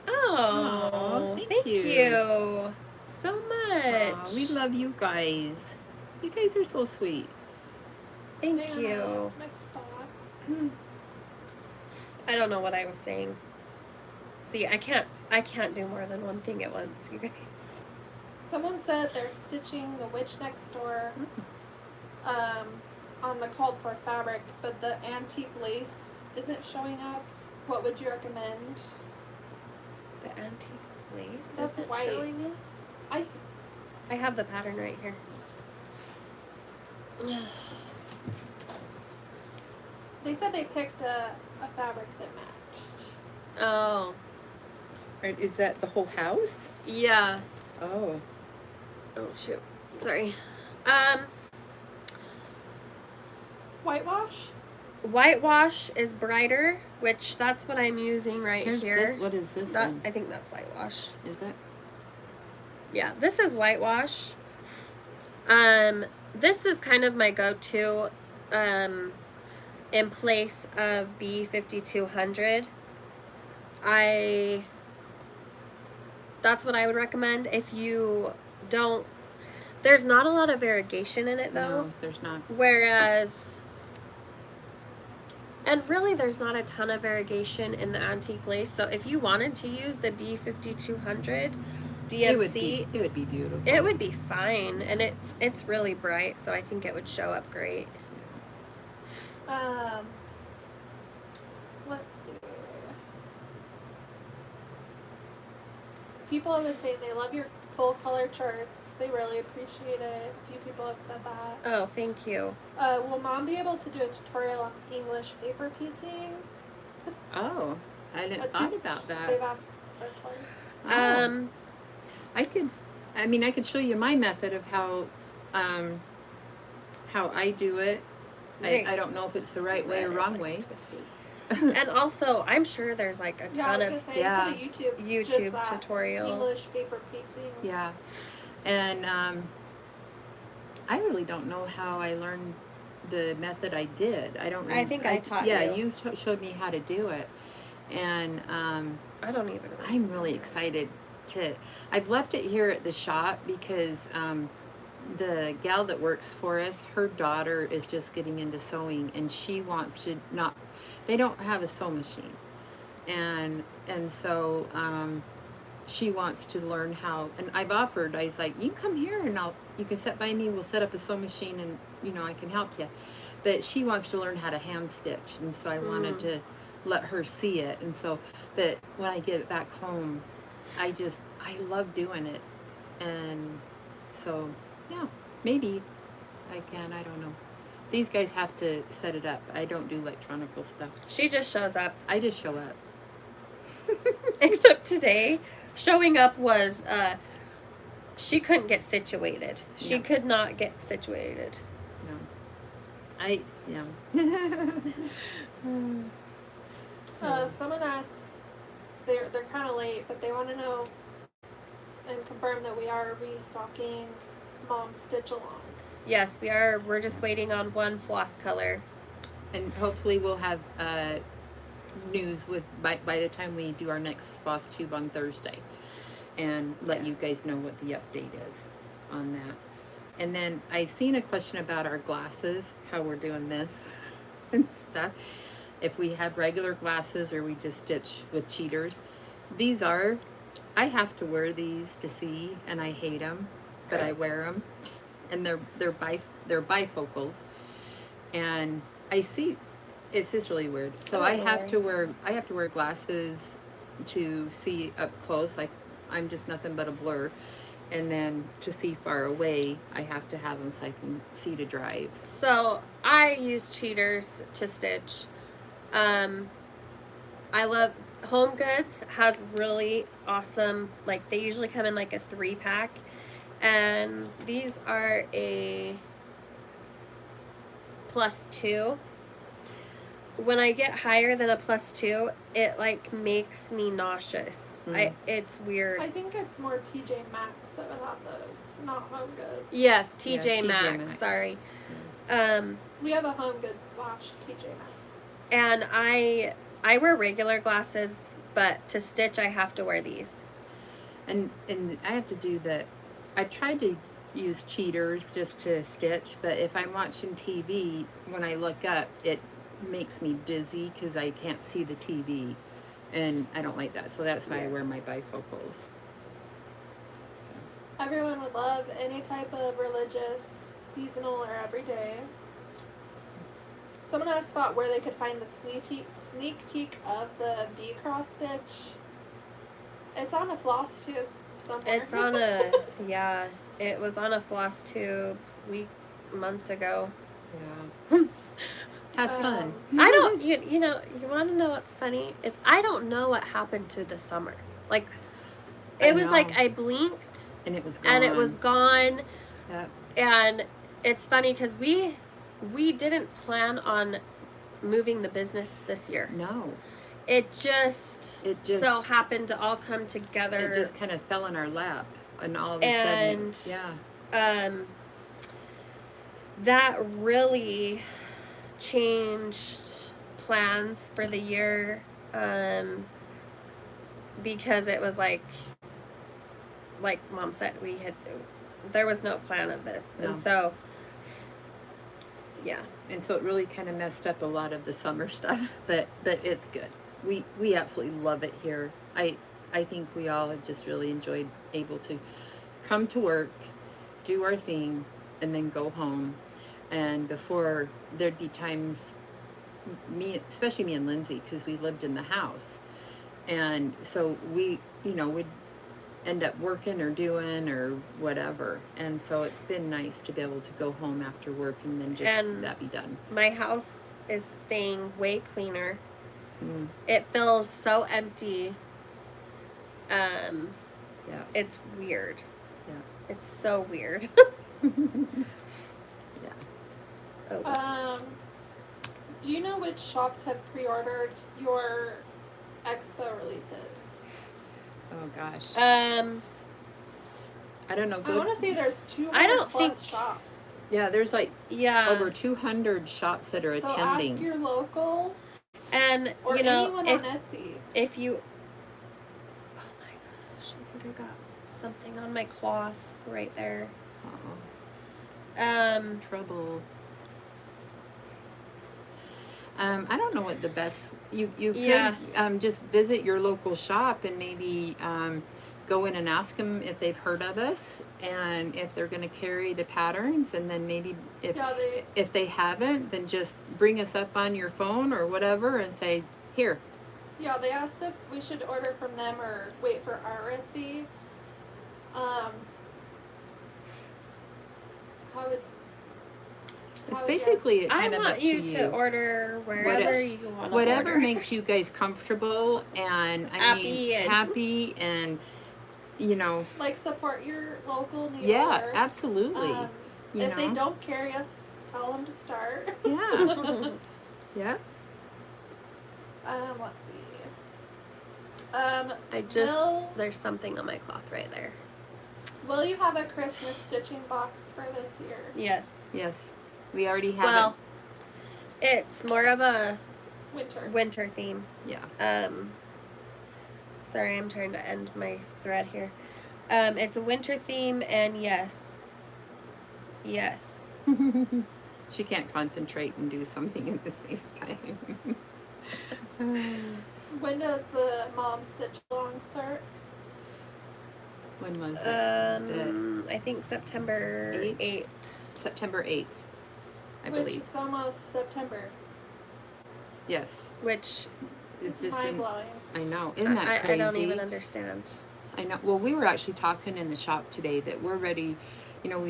[SPEAKER 1] Oh, thank you so much.
[SPEAKER 2] Aw, we love you guys. You guys are so sweet.
[SPEAKER 1] Thank
[SPEAKER 3] Man, I
[SPEAKER 1] you.
[SPEAKER 3] lost my spot.
[SPEAKER 1] I don't know what I was saying. See, I can't do more than one thing at once, you guys.
[SPEAKER 3] Someone said they're stitching The Witch Next Door on the called for fabric, but the antique lace isn't showing up. What would you recommend?
[SPEAKER 1] The antique lace
[SPEAKER 3] That's
[SPEAKER 1] isn't
[SPEAKER 3] white.
[SPEAKER 1] showing it. I have the pattern right here.
[SPEAKER 3] They said they picked a fabric that matched.
[SPEAKER 1] Oh,
[SPEAKER 2] Is that the whole house?
[SPEAKER 1] yeah.
[SPEAKER 2] Oh.
[SPEAKER 1] Oh shoot. Sorry.
[SPEAKER 3] Whitewash?
[SPEAKER 1] Whitewash is brighter, which that's what I'm using right
[SPEAKER 2] Here's
[SPEAKER 1] here.
[SPEAKER 2] this. What is this one?
[SPEAKER 1] I think that's whitewash.
[SPEAKER 2] Is it?
[SPEAKER 1] Yeah, this is whitewash. This is kind of my go-to in place of B5200. That's what I would recommend. If you don't, there's not a lot of variegation in it though.
[SPEAKER 2] No, there's not.
[SPEAKER 1] Whereas, and really there's not a ton of variegation in the antique lace. So if you wanted to use the B5200 DMC,
[SPEAKER 2] it would be beautiful.
[SPEAKER 1] it would be fine. And it's really bright, so I think it would show up great.
[SPEAKER 3] Let's see. People have been saying they love your full color charts. They really appreciate it. A few people have said that.
[SPEAKER 1] Oh, thank you.
[SPEAKER 3] Will Mom be able to do a tutorial on English paper piecing?
[SPEAKER 2] Oh, I didn't thought about that.
[SPEAKER 3] They've asked that twice.
[SPEAKER 2] Oh. I could show you my method of how I do it. I don't know if it's the right way or wrong way.
[SPEAKER 1] Twisty. And also, I'm sure there's like a ton of
[SPEAKER 3] For the YouTube
[SPEAKER 1] YouTube
[SPEAKER 3] just that
[SPEAKER 1] tutorials.
[SPEAKER 3] English paper piecing.
[SPEAKER 2] Yeah, and I really don't know how I learned the method I did. I don't.
[SPEAKER 1] I think I taught you.
[SPEAKER 2] Yeah, you showed me how to do it, and
[SPEAKER 1] I don't even remember.
[SPEAKER 2] I'm really excited to. I've left it here at the shop because the gal that works for us, her daughter is just getting into sewing, and she wants to not. They don't have a sew machine, and so she wants to learn how. And I've offered. I was like, you come here and you can sit by me. We'll set up a sew machine, and I can help you. But she wants to learn how to hand stitch, and so I wanted to let her see it. And so, but when I get back home, I love doing it, and so yeah, maybe I can. I don't know. These guys have to set it up. I don't do electronical stuff.
[SPEAKER 1] She just shows up.
[SPEAKER 2] I just show up.
[SPEAKER 1] Except today, showing up was she couldn't get situated. She could not get situated.
[SPEAKER 3] Someone asked, they're kind of late, but they want to know and confirm that we are restocking Mom's Stitch Along.
[SPEAKER 1] Yes, we are. We're just waiting on one floss color.
[SPEAKER 2] And hopefully we'll have news by the time we do our next Floss Tube on Thursday, and let you guys know what the update is on that. And then I seen a question about our glasses, how we're doing this and stuff. If we have regular glasses or we just stitch with cheaters. These are, I have to wear these to see, and I hate them, but I wear them, and they're bifocals, and I see. It's just really weird. So
[SPEAKER 1] I
[SPEAKER 2] I
[SPEAKER 1] don't
[SPEAKER 2] have to
[SPEAKER 1] know.
[SPEAKER 2] wear glasses to see up close. Like I'm just nothing but a blur, and then to see far away, I have to have them so I can see to drive.
[SPEAKER 1] So I use cheaters to stitch. I love Home Goods has really awesome, like they usually come in like a 3-pack, and these are a +2. When I get higher than a +2, it like makes me nauseous. It's weird.
[SPEAKER 3] I think it's more TJ Maxx that would have those, not Home Goods.
[SPEAKER 1] Yes,
[SPEAKER 2] Yeah,
[SPEAKER 1] TJ
[SPEAKER 2] TJ
[SPEAKER 1] Maxx.
[SPEAKER 2] Maxx.
[SPEAKER 1] Sorry.
[SPEAKER 3] We have a Home Goods / TJ Maxx.
[SPEAKER 1] And I wear regular glasses, but to stitch I have to wear these.
[SPEAKER 2] And I have to do the. I tried to use cheaters just to stitch, but if I'm watching TV, when I look up, it makes me dizzy because I can't see the TV, and I don't like that. So that's why I wear my bifocals. So.
[SPEAKER 3] Everyone would love any type of religious, seasonal, or everyday. Someone asked about where they could find the sneak peek of the bee cross stitch. It's on a Floss tube somewhere.
[SPEAKER 1] It's on a yeah. It was on a Floss tube months ago.
[SPEAKER 2] Yeah. Have fun.
[SPEAKER 1] I don't. You know. You want to know what's funny is I don't know what happened to the summer. Like, it was like I blinked
[SPEAKER 2] and it was gone.
[SPEAKER 1] and it was gone.
[SPEAKER 2] Yep.
[SPEAKER 1] And it's funny because we didn't plan on moving the business this year.
[SPEAKER 2] No.
[SPEAKER 1] It just so happened to all come together.
[SPEAKER 2] It just kind of fell in our lap, and all of a sudden, yeah.
[SPEAKER 1] That really changed plans for the year, because it was like Mom said, there was no plan of this,
[SPEAKER 2] No.
[SPEAKER 1] and so yeah.
[SPEAKER 2] And so it really kind of messed up a lot of the summer stuff, but it's good. We absolutely love it here. I think we all have just really enjoyed able to come to work, do our thing, and then go home. And before, there'd be times, especially me and Lindsay, because we lived in the house, and so we, would end up working or doing or whatever. And so it's been nice to be able to go home after work and then that be done.
[SPEAKER 1] My house is staying way cleaner.
[SPEAKER 2] Mm.
[SPEAKER 1] It feels so empty.
[SPEAKER 2] Yeah.
[SPEAKER 1] It's weird.
[SPEAKER 2] Yeah.
[SPEAKER 1] It's so weird.
[SPEAKER 2] Yeah.
[SPEAKER 1] Oh.
[SPEAKER 3] Do you know which shops have pre-ordered your Expo releases?
[SPEAKER 2] Oh gosh.
[SPEAKER 1] I
[SPEAKER 2] don't know.
[SPEAKER 3] I want to say there's 200
[SPEAKER 1] I don't
[SPEAKER 3] plus
[SPEAKER 1] think-
[SPEAKER 3] shops.
[SPEAKER 2] Yeah, there's like
[SPEAKER 1] Yeah.
[SPEAKER 2] over 200 shops that are
[SPEAKER 3] So
[SPEAKER 2] attending.
[SPEAKER 3] ask your local
[SPEAKER 1] And
[SPEAKER 3] or anyone on Etsy.
[SPEAKER 1] if you, oh my gosh, I think I got something on my cloth right there.
[SPEAKER 2] Trouble. I don't know what the best. You
[SPEAKER 1] Yeah.
[SPEAKER 2] could just visit your local shop and maybe go in and ask them if they've heard of us and if they're going to carry the patterns, and then maybe if they haven't, then just bring us up on your phone or whatever and say, here.
[SPEAKER 3] Yeah, they asked if we should order from them or wait for our Etsy.
[SPEAKER 2] It's basically
[SPEAKER 1] I
[SPEAKER 2] kind of up
[SPEAKER 1] want
[SPEAKER 2] to
[SPEAKER 1] you to order wherever you want to
[SPEAKER 2] whatever
[SPEAKER 1] order.
[SPEAKER 2] makes you guys comfortable and happy and
[SPEAKER 3] like support your local New
[SPEAKER 2] yeah,
[SPEAKER 3] York.
[SPEAKER 2] absolutely.
[SPEAKER 3] If they don't carry us, tell them to start.
[SPEAKER 2] Yeah. Yeah.
[SPEAKER 3] Let's see.
[SPEAKER 1] There's something on my cloth right there.
[SPEAKER 3] Will you have a Christmas stitching box for this year?
[SPEAKER 1] Yes.
[SPEAKER 2] Yes. We already have
[SPEAKER 1] Well, it's more of a
[SPEAKER 3] Winter
[SPEAKER 1] theme.
[SPEAKER 2] Yeah.
[SPEAKER 1] Sorry, I'm trying to end my thread here. It's a winter theme, and yes.
[SPEAKER 2] She can't concentrate and do something at the same time.
[SPEAKER 3] When does the mom stitch along start?
[SPEAKER 2] When was it?
[SPEAKER 1] I think September 8th.
[SPEAKER 2] September 8th, I
[SPEAKER 3] Which
[SPEAKER 2] believe.
[SPEAKER 3] it's almost September.
[SPEAKER 2] Yes.
[SPEAKER 1] Which
[SPEAKER 2] It's
[SPEAKER 3] It's
[SPEAKER 2] just
[SPEAKER 3] mind blowing.
[SPEAKER 2] I know. Isn't that crazy?
[SPEAKER 1] I don't even understand.
[SPEAKER 2] I know. Well, we were actually talking in the shop today that we're ready. You know,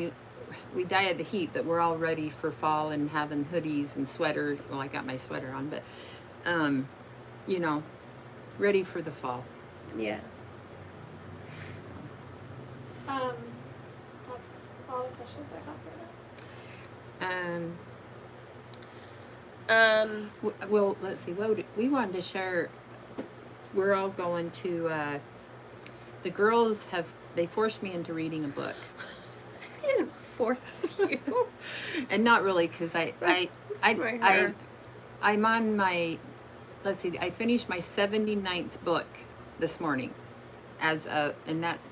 [SPEAKER 2] we die of the heat, but we're all ready for fall and having hoodies and sweaters. Well, I got my sweater on, but you know, ready for the fall.
[SPEAKER 1] Yeah.
[SPEAKER 3] That's all the questions I have for now.
[SPEAKER 2] Well, let's see. We wanted to share. We're all going to. The girls they forced me into reading a book.
[SPEAKER 1] I didn't force you.
[SPEAKER 2] And not really, because
[SPEAKER 1] My hair.
[SPEAKER 2] I'm on my, let's see, I finished my 79th book this morning, and that's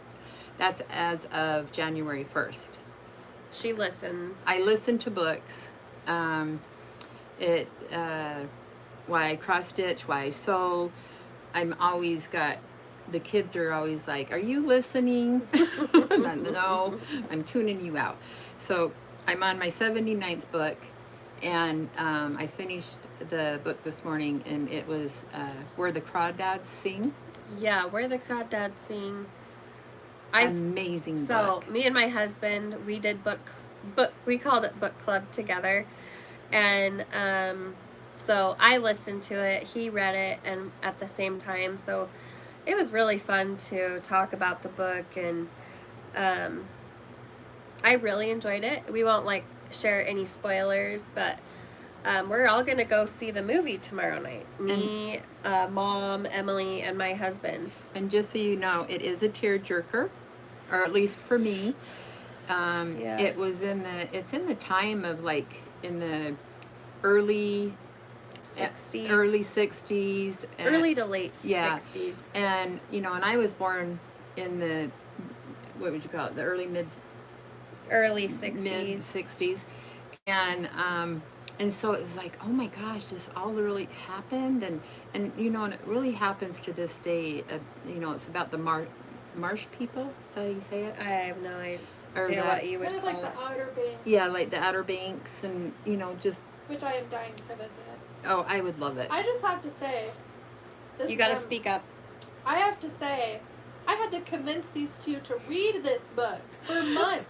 [SPEAKER 2] as of January 1st.
[SPEAKER 1] She listens.
[SPEAKER 2] I listen to books. Why I cross stitch, why I sew. I'm always got. The kids are always like, "Are you listening?" No, I'm tuning you out. So I'm on my 79th book, and I finished the book this morning, and it was Where the Crawdads Sing.
[SPEAKER 1] Yeah, Where the Crawdads Sing.
[SPEAKER 2] Amazing book.
[SPEAKER 1] So me and my husband, we did we called it book club together, and so I listened to it, he read it, and at the same time, so it was really fun to talk about the book, and I really enjoyed it. We won't share any spoilers, but we're all gonna go see the movie tomorrow night. Me, Mom, Emily, and my husband.
[SPEAKER 2] And just so you know, it is a tearjerker, or at least for me.
[SPEAKER 1] Yeah.
[SPEAKER 2] It's in the time of in the early
[SPEAKER 1] 60s.
[SPEAKER 2] Early 60s.
[SPEAKER 1] Early to late
[SPEAKER 2] yeah.
[SPEAKER 1] 60s.
[SPEAKER 2] And, and I was born in the, what would you call it, the early
[SPEAKER 1] Early 60s.
[SPEAKER 2] Mid 60s. And so it was like, oh my gosh, this all really happened. And and it really happens to this day. It's about the marsh people. Is that how you say it?
[SPEAKER 1] I have no idea what you would
[SPEAKER 3] Kind of
[SPEAKER 1] call
[SPEAKER 3] like
[SPEAKER 1] it.
[SPEAKER 3] the Outer Banks.
[SPEAKER 2] Yeah, like the Outer Banks, and just.
[SPEAKER 3] Which I am dying to visit.
[SPEAKER 2] Oh, I would love it.
[SPEAKER 3] I just have to say.
[SPEAKER 1] You gotta speak up.
[SPEAKER 3] I have to say, I had to convince these two to read this book for months.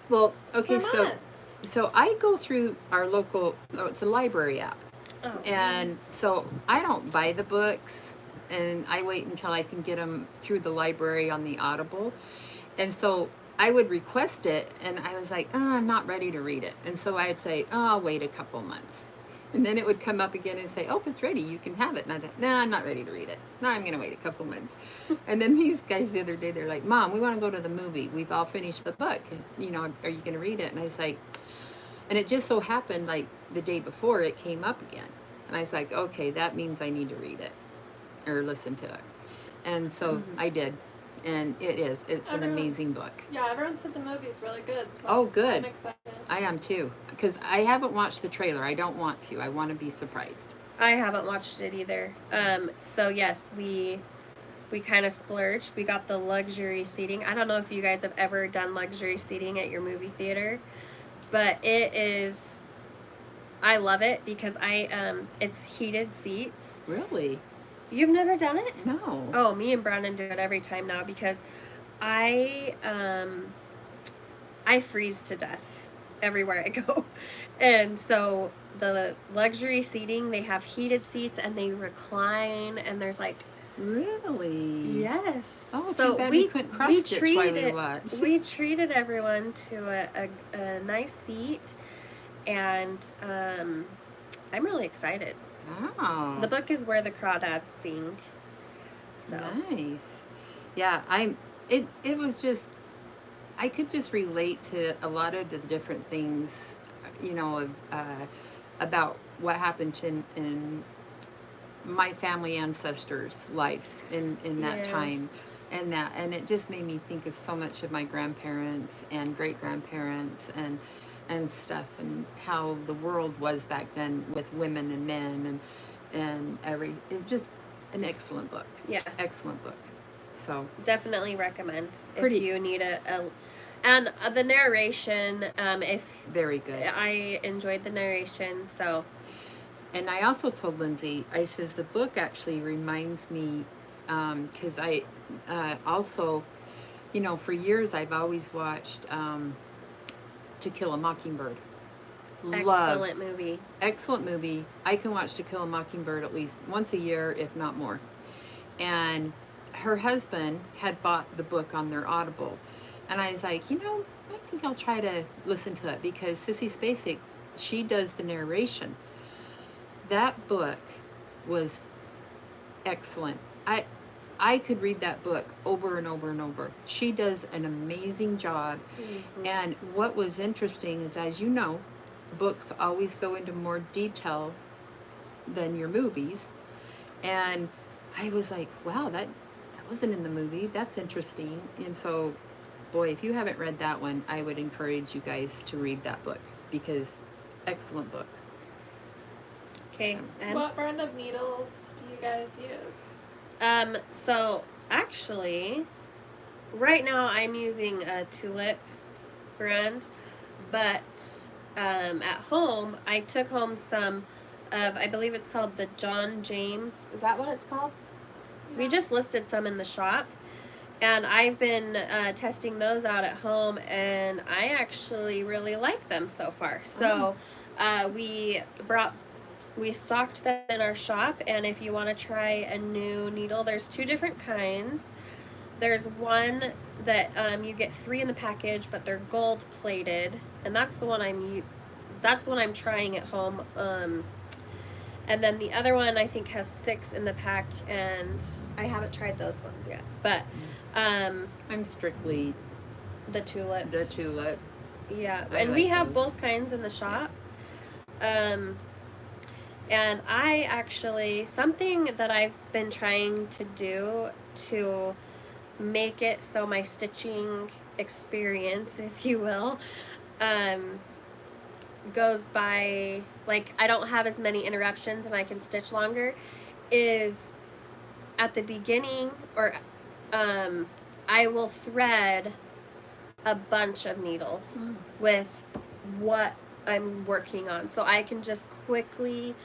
[SPEAKER 2] Well, okay,
[SPEAKER 3] For months.
[SPEAKER 2] so I go through our local. Oh, it's a library app, and so I don't buy the books, and I wait until I can get them through the library on the Audible, and so I would request it, and I was like, I'm not ready to read it, and so I'd say, I'll wait a couple months. And then it would come up again and say, oh, it's ready, you can have it. And I thought, no, I'm not ready to read it. No, I'm going to wait a couple months. And then these guys the other day, they're like, Mom, we want to go to the movie. We've all finished the book. Are you going to read it? And I was like, and it just so happened, the day before, it came up again. And I was like, okay, that means I need to read it or listen to it. And so I did. And it's an amazing book.
[SPEAKER 3] Yeah, everyone said the movie's really good. So
[SPEAKER 2] oh, good.
[SPEAKER 3] I'm excited.
[SPEAKER 2] I am too. Because I haven't watched the trailer. I don't want to. I want to be surprised.
[SPEAKER 1] I haven't watched it either. So yes, we kind of splurged. We got the luxury seating. I don't know if you guys have ever done luxury seating at your movie theater, but I love it because it's heated seats.
[SPEAKER 2] Really?
[SPEAKER 1] You've never done it?
[SPEAKER 2] No.
[SPEAKER 1] Oh, me and Brandon do it every time now because I freeze to death everywhere I go. And so the luxury seating, they have heated seats and they recline, and there's
[SPEAKER 2] Really?
[SPEAKER 1] Yes.
[SPEAKER 2] Oh,
[SPEAKER 1] so
[SPEAKER 2] too bad we couldn't cross stitch while we watched.
[SPEAKER 1] We treated everyone to a nice seat, and I'm really excited.
[SPEAKER 2] Oh.
[SPEAKER 1] The book is Where the Crawdads Sing. So
[SPEAKER 2] nice. Yeah, it was just, I could just relate to a lot of the different things, about what happened in my family ancestors' lives in that time, and it just made me think of so much of my grandparents and great grandparents and stuff, and how the world was back then with women and men and it was just an excellent book.
[SPEAKER 1] Yeah.
[SPEAKER 2] Excellent book. So
[SPEAKER 1] Definitely recommend
[SPEAKER 2] Pretty-
[SPEAKER 1] if you need and the narration. If
[SPEAKER 2] very good.
[SPEAKER 1] I enjoyed the narration, so
[SPEAKER 2] And I also told Lindsay, I says the book actually reminds me, because I also, you know, for years I've always watched To Kill a Mockingbird. Love,
[SPEAKER 1] excellent
[SPEAKER 2] movie. I can watch To Kill a Mockingbird at least once a year, if not more. And her husband had bought the book on their Audible, and I was like, you know, I think I'll try to listen to it because Sissy Spacek, she does the narration. That book was excellent. I could read that book over and over and over. She does an amazing job.
[SPEAKER 1] Mm-hmm.
[SPEAKER 2] And what was interesting is, as you know, books always go into more detail than your movies. And I was like, wow, that wasn't in the movie. That's interesting. And so, boy, if you haven't read that one, I would encourage you guys to read that book because excellent book.
[SPEAKER 1] Okay.
[SPEAKER 3] What brand of needles do you guys use?
[SPEAKER 1] So actually, right now I'm using a Tulip brand, but at home I took home some of, I believe it's called the John James. Is that what it's called?
[SPEAKER 3] Yeah.
[SPEAKER 1] We just listed some in the shop, and I've been testing those out at home, and I actually really like them so far. So we stocked them in our shop, and if you want to try a new needle, there's 2 different kinds. There's one that you get 3 in the package, but they're gold plated, and that's the one I'm trying at home. And then the other one I think has 6 in the pack, and I haven't tried those ones yet. But
[SPEAKER 2] I'm strictly
[SPEAKER 1] the Tulip. Yeah,
[SPEAKER 2] I
[SPEAKER 1] and
[SPEAKER 2] like
[SPEAKER 1] we have
[SPEAKER 2] those.
[SPEAKER 1] both kinds in the shop. And I actually, something that I've been trying to do to make it so my stitching experience, if you will, goes by, like, I don't have as many interruptions and I can stitch longer, is at the beginning, or I will thread a bunch of needles with what I'm working on, so I can just quickly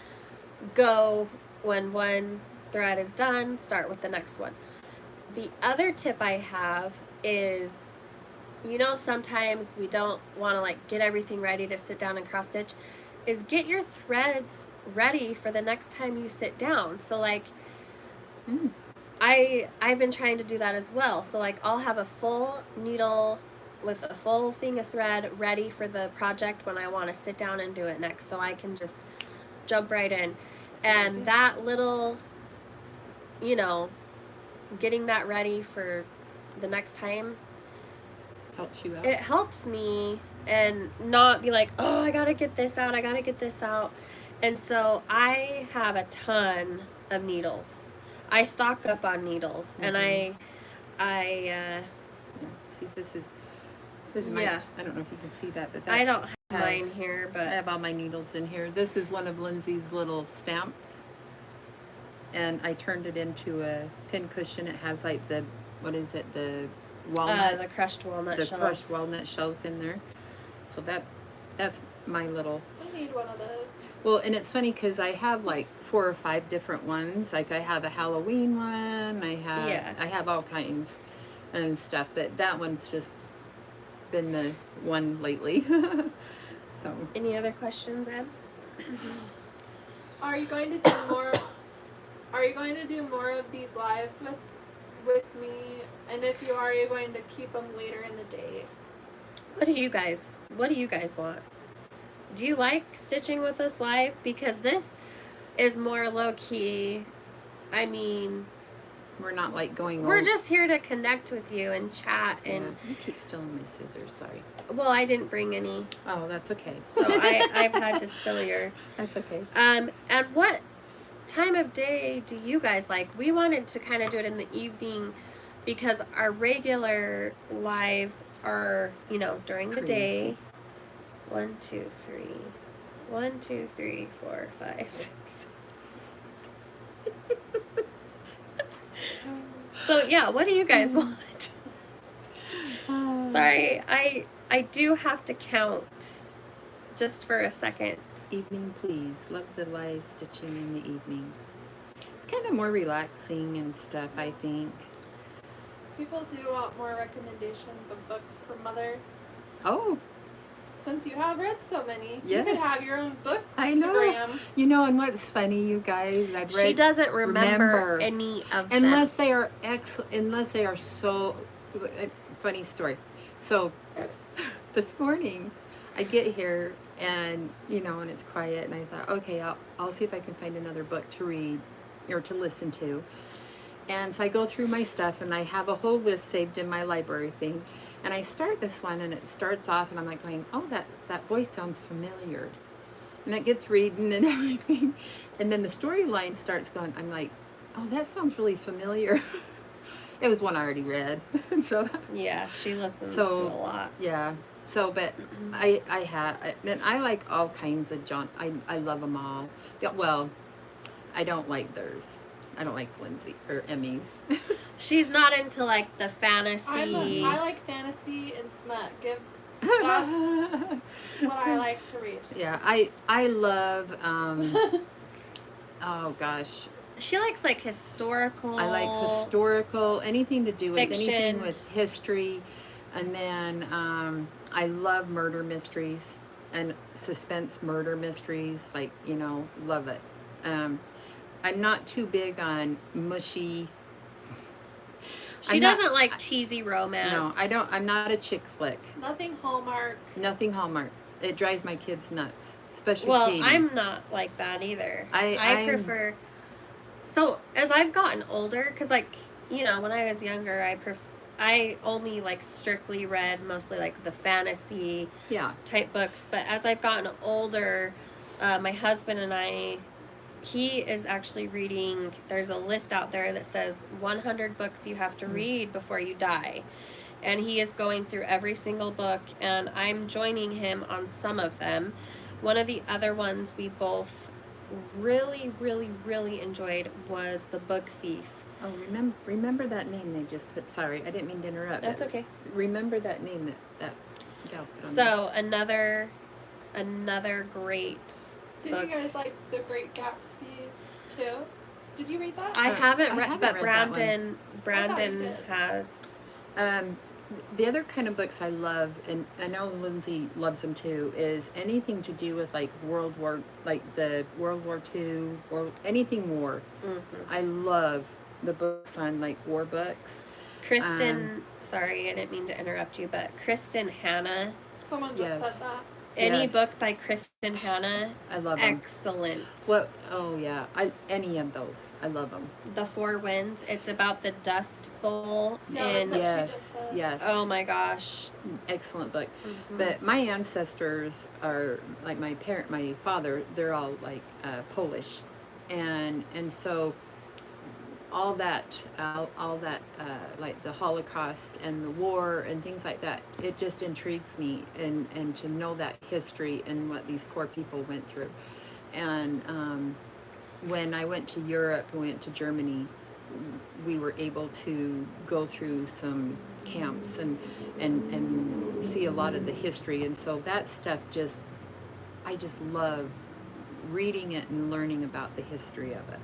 [SPEAKER 1] go when one thread is done, start with the next one. The other tip I have is, you know, sometimes we don't want to like get everything ready to sit down and cross stitch, is get your threads ready for the next time you sit down. So like I've been trying to do that as well. So like I'll have a full needle with a full thing of thread ready for the project when I want to sit down and do it next, so I can just jump right in. And that little, you know, getting that ready for the next time
[SPEAKER 2] helps you out.
[SPEAKER 1] It helps me and not be like, oh, I gotta get this out. And so I have a ton of needles. I stock up on needles, and I
[SPEAKER 2] see, this is my,
[SPEAKER 1] yeah.
[SPEAKER 2] I don't know if you can see that, but
[SPEAKER 1] I don't have mine here, but
[SPEAKER 2] I have all my needles in here. This is one of Lindsay's little stamps, and I turned it into a pin cushion. It has like the, what is it, the walnut,
[SPEAKER 1] the crushed walnut shells.
[SPEAKER 2] Crushed walnut shells in there. So that's my little.
[SPEAKER 3] I need one of those.
[SPEAKER 2] Well, and it's funny because I have like 4 or 5 different ones. Like I have a Halloween one. I have all kinds and stuff, but that one's just been the one lately. So.
[SPEAKER 1] Any other questions, Ed?
[SPEAKER 3] Are you going to do more? Are you going to do more of these lives with me? And if you are you going to keep them later in the day?
[SPEAKER 1] What do you guys want? Do you like stitching with us live? Because this is more low key. I mean,
[SPEAKER 2] we're not like going.
[SPEAKER 1] We're just here to connect with you and chat. And
[SPEAKER 2] you keep stealing my scissors. Sorry.
[SPEAKER 1] Well, I didn't bring any.
[SPEAKER 2] Oh, that's okay.
[SPEAKER 1] So I've had to steal yours.
[SPEAKER 2] That's okay.
[SPEAKER 1] And what time of day do you guys like? We wanted to kind of do it in the evening because our regular lives are, you know, during the day. 1, 2, 3. 1, 2, 3, 4, 5, 6. So yeah, what do you guys want? Sorry, I do have to count just for a second.
[SPEAKER 2] Evening, please. Love the live stitching in the evening. It's kind of more relaxing and stuff, I think.
[SPEAKER 3] People do want more recommendations of books from Mother.
[SPEAKER 2] Oh,
[SPEAKER 3] Since you have read so many,
[SPEAKER 2] Yes.
[SPEAKER 3] you could have your own book.
[SPEAKER 2] I know. You know, and what's funny, you guys, I've read.
[SPEAKER 1] She doesn't remember
[SPEAKER 2] remember.
[SPEAKER 1] any of
[SPEAKER 2] Unless
[SPEAKER 1] them.
[SPEAKER 2] they are unless they are so. Funny story. So, this morning, I get here and and it's quiet, and I thought, okay, I'll see if I can find another book to read or to listen to. And so I go through my stuff, and I have a whole list saved in my library thing. And I start this one, and it starts off, and I'm like going, oh, that voice sounds familiar. And it gets reading and everything. And then the storyline starts going, I'm like, oh, that sounds really familiar. It was one I already read. So
[SPEAKER 1] Yeah, she listens
[SPEAKER 2] So-
[SPEAKER 1] to a lot.
[SPEAKER 2] yeah. So, but and I like all kinds of John. I love them all. Yeah, well, I don't like theirs. I don't like Lindsay or Emmy's.
[SPEAKER 1] She's not into like the fantasy.
[SPEAKER 3] I like fantasy and smut. That's what I like to read.
[SPEAKER 2] Yeah, I love oh gosh,
[SPEAKER 1] She likes like historical.
[SPEAKER 2] I like historical, anything to do with
[SPEAKER 1] Fiction.
[SPEAKER 2] anything with history, and then I love murder mysteries and suspense murder mysteries. Like love it. I'm not too big on mushy.
[SPEAKER 1] She doesn't like cheesy romance.
[SPEAKER 2] No, I don't. I'm not a chick flick.
[SPEAKER 3] Nothing Hallmark.
[SPEAKER 2] Nothing Hallmark. It drives my kids nuts, especially
[SPEAKER 1] Well,
[SPEAKER 2] Katie.
[SPEAKER 1] I'm not like that either. I
[SPEAKER 2] I'm-
[SPEAKER 1] prefer. So as I've gotten older, because like when I was younger, I only like strictly read mostly like the fantasy
[SPEAKER 2] Yeah.
[SPEAKER 1] type books. But as I've gotten older, my husband and I, he is actually reading. There's a list out there that says 100 books you have to read before you die. And he is going through every single book, and I'm joining him on some of them. One of the other ones we both really, really, really enjoyed was The Book Thief.
[SPEAKER 2] Oh, remember that name they just put. Sorry, I didn't mean to interrupt.
[SPEAKER 1] That's
[SPEAKER 2] but
[SPEAKER 1] okay.
[SPEAKER 2] Remember that name that gal put on there.
[SPEAKER 1] So another great
[SPEAKER 3] Did
[SPEAKER 1] book.
[SPEAKER 3] you guys like The Great Gatsby too? Did you read that?
[SPEAKER 1] I haven't
[SPEAKER 2] I
[SPEAKER 1] read,
[SPEAKER 2] haven't
[SPEAKER 1] but
[SPEAKER 2] read that one.
[SPEAKER 1] Brandon
[SPEAKER 3] did.
[SPEAKER 1] has.
[SPEAKER 2] The other kind of books I love, and I know Lindsay loves them too, is anything to do with like World War II, or anything war.
[SPEAKER 1] Mm-hmm.
[SPEAKER 2] I love the books on like war books.
[SPEAKER 1] Kristen, sorry, I didn't mean to interrupt you, but Kristen Hanna.
[SPEAKER 3] Someone just
[SPEAKER 2] Yes.
[SPEAKER 3] said that.
[SPEAKER 1] Any
[SPEAKER 2] Yes.
[SPEAKER 1] book by Kristen Hanna,
[SPEAKER 2] I love them.
[SPEAKER 1] excellent.
[SPEAKER 2] What? Oh yeah, any of those, I love them.
[SPEAKER 1] The Four Winds. It's about the Dust Bowl
[SPEAKER 3] Yeah,
[SPEAKER 1] in.
[SPEAKER 3] that's what she
[SPEAKER 2] Yes,
[SPEAKER 3] just said.
[SPEAKER 2] yes.
[SPEAKER 1] Oh my gosh.
[SPEAKER 2] Excellent book.
[SPEAKER 1] Mhm.
[SPEAKER 2] But my ancestors are like my father. They're all like Polish, and so all that like the Holocaust and the war and things like that. It just intrigues me, and to know that history and what these poor people went through. And when I went to Europe, I went to Germany, we were able to go through some camps and see a lot of the history, and so that stuff I just love reading it and learning about the history of it.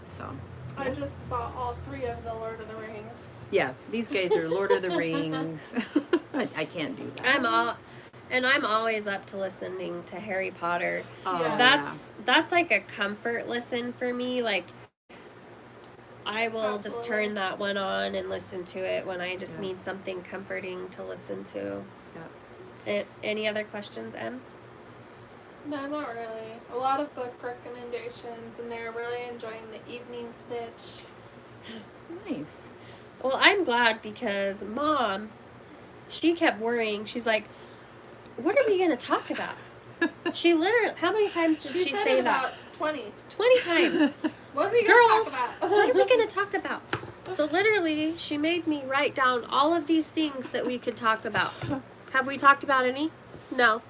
[SPEAKER 2] So
[SPEAKER 3] I just bought all 3 of the Lord of the Rings.
[SPEAKER 2] yeah, these guys are Lord of the Rings. I can't do that.
[SPEAKER 1] I'm always up to listening to Harry Potter.
[SPEAKER 2] Oh,
[SPEAKER 3] Yeah.
[SPEAKER 1] That's like a comfort listen for me. Like I will just
[SPEAKER 3] Absolutely.
[SPEAKER 1] turn that one on and listen to it when I just
[SPEAKER 2] Yeah.
[SPEAKER 1] need something comforting to listen to.
[SPEAKER 2] Yeah.
[SPEAKER 1] Any other questions, Em?
[SPEAKER 3] No, not really. A lot of book recommendations, and they're really enjoying the evening stitch.
[SPEAKER 2] Nice.
[SPEAKER 1] Well, I'm glad because Mom, she kept worrying. She's like, "What are we going to talk about?" She literally, how many times did she
[SPEAKER 3] said
[SPEAKER 1] say
[SPEAKER 3] it
[SPEAKER 1] that?
[SPEAKER 3] about 20.
[SPEAKER 1] 20 times.
[SPEAKER 3] What are we
[SPEAKER 1] Girls,
[SPEAKER 3] going to talk about?
[SPEAKER 1] What are we going to talk about? So literally, she made me write down all of these things that we could talk about. Have we talked about any? No.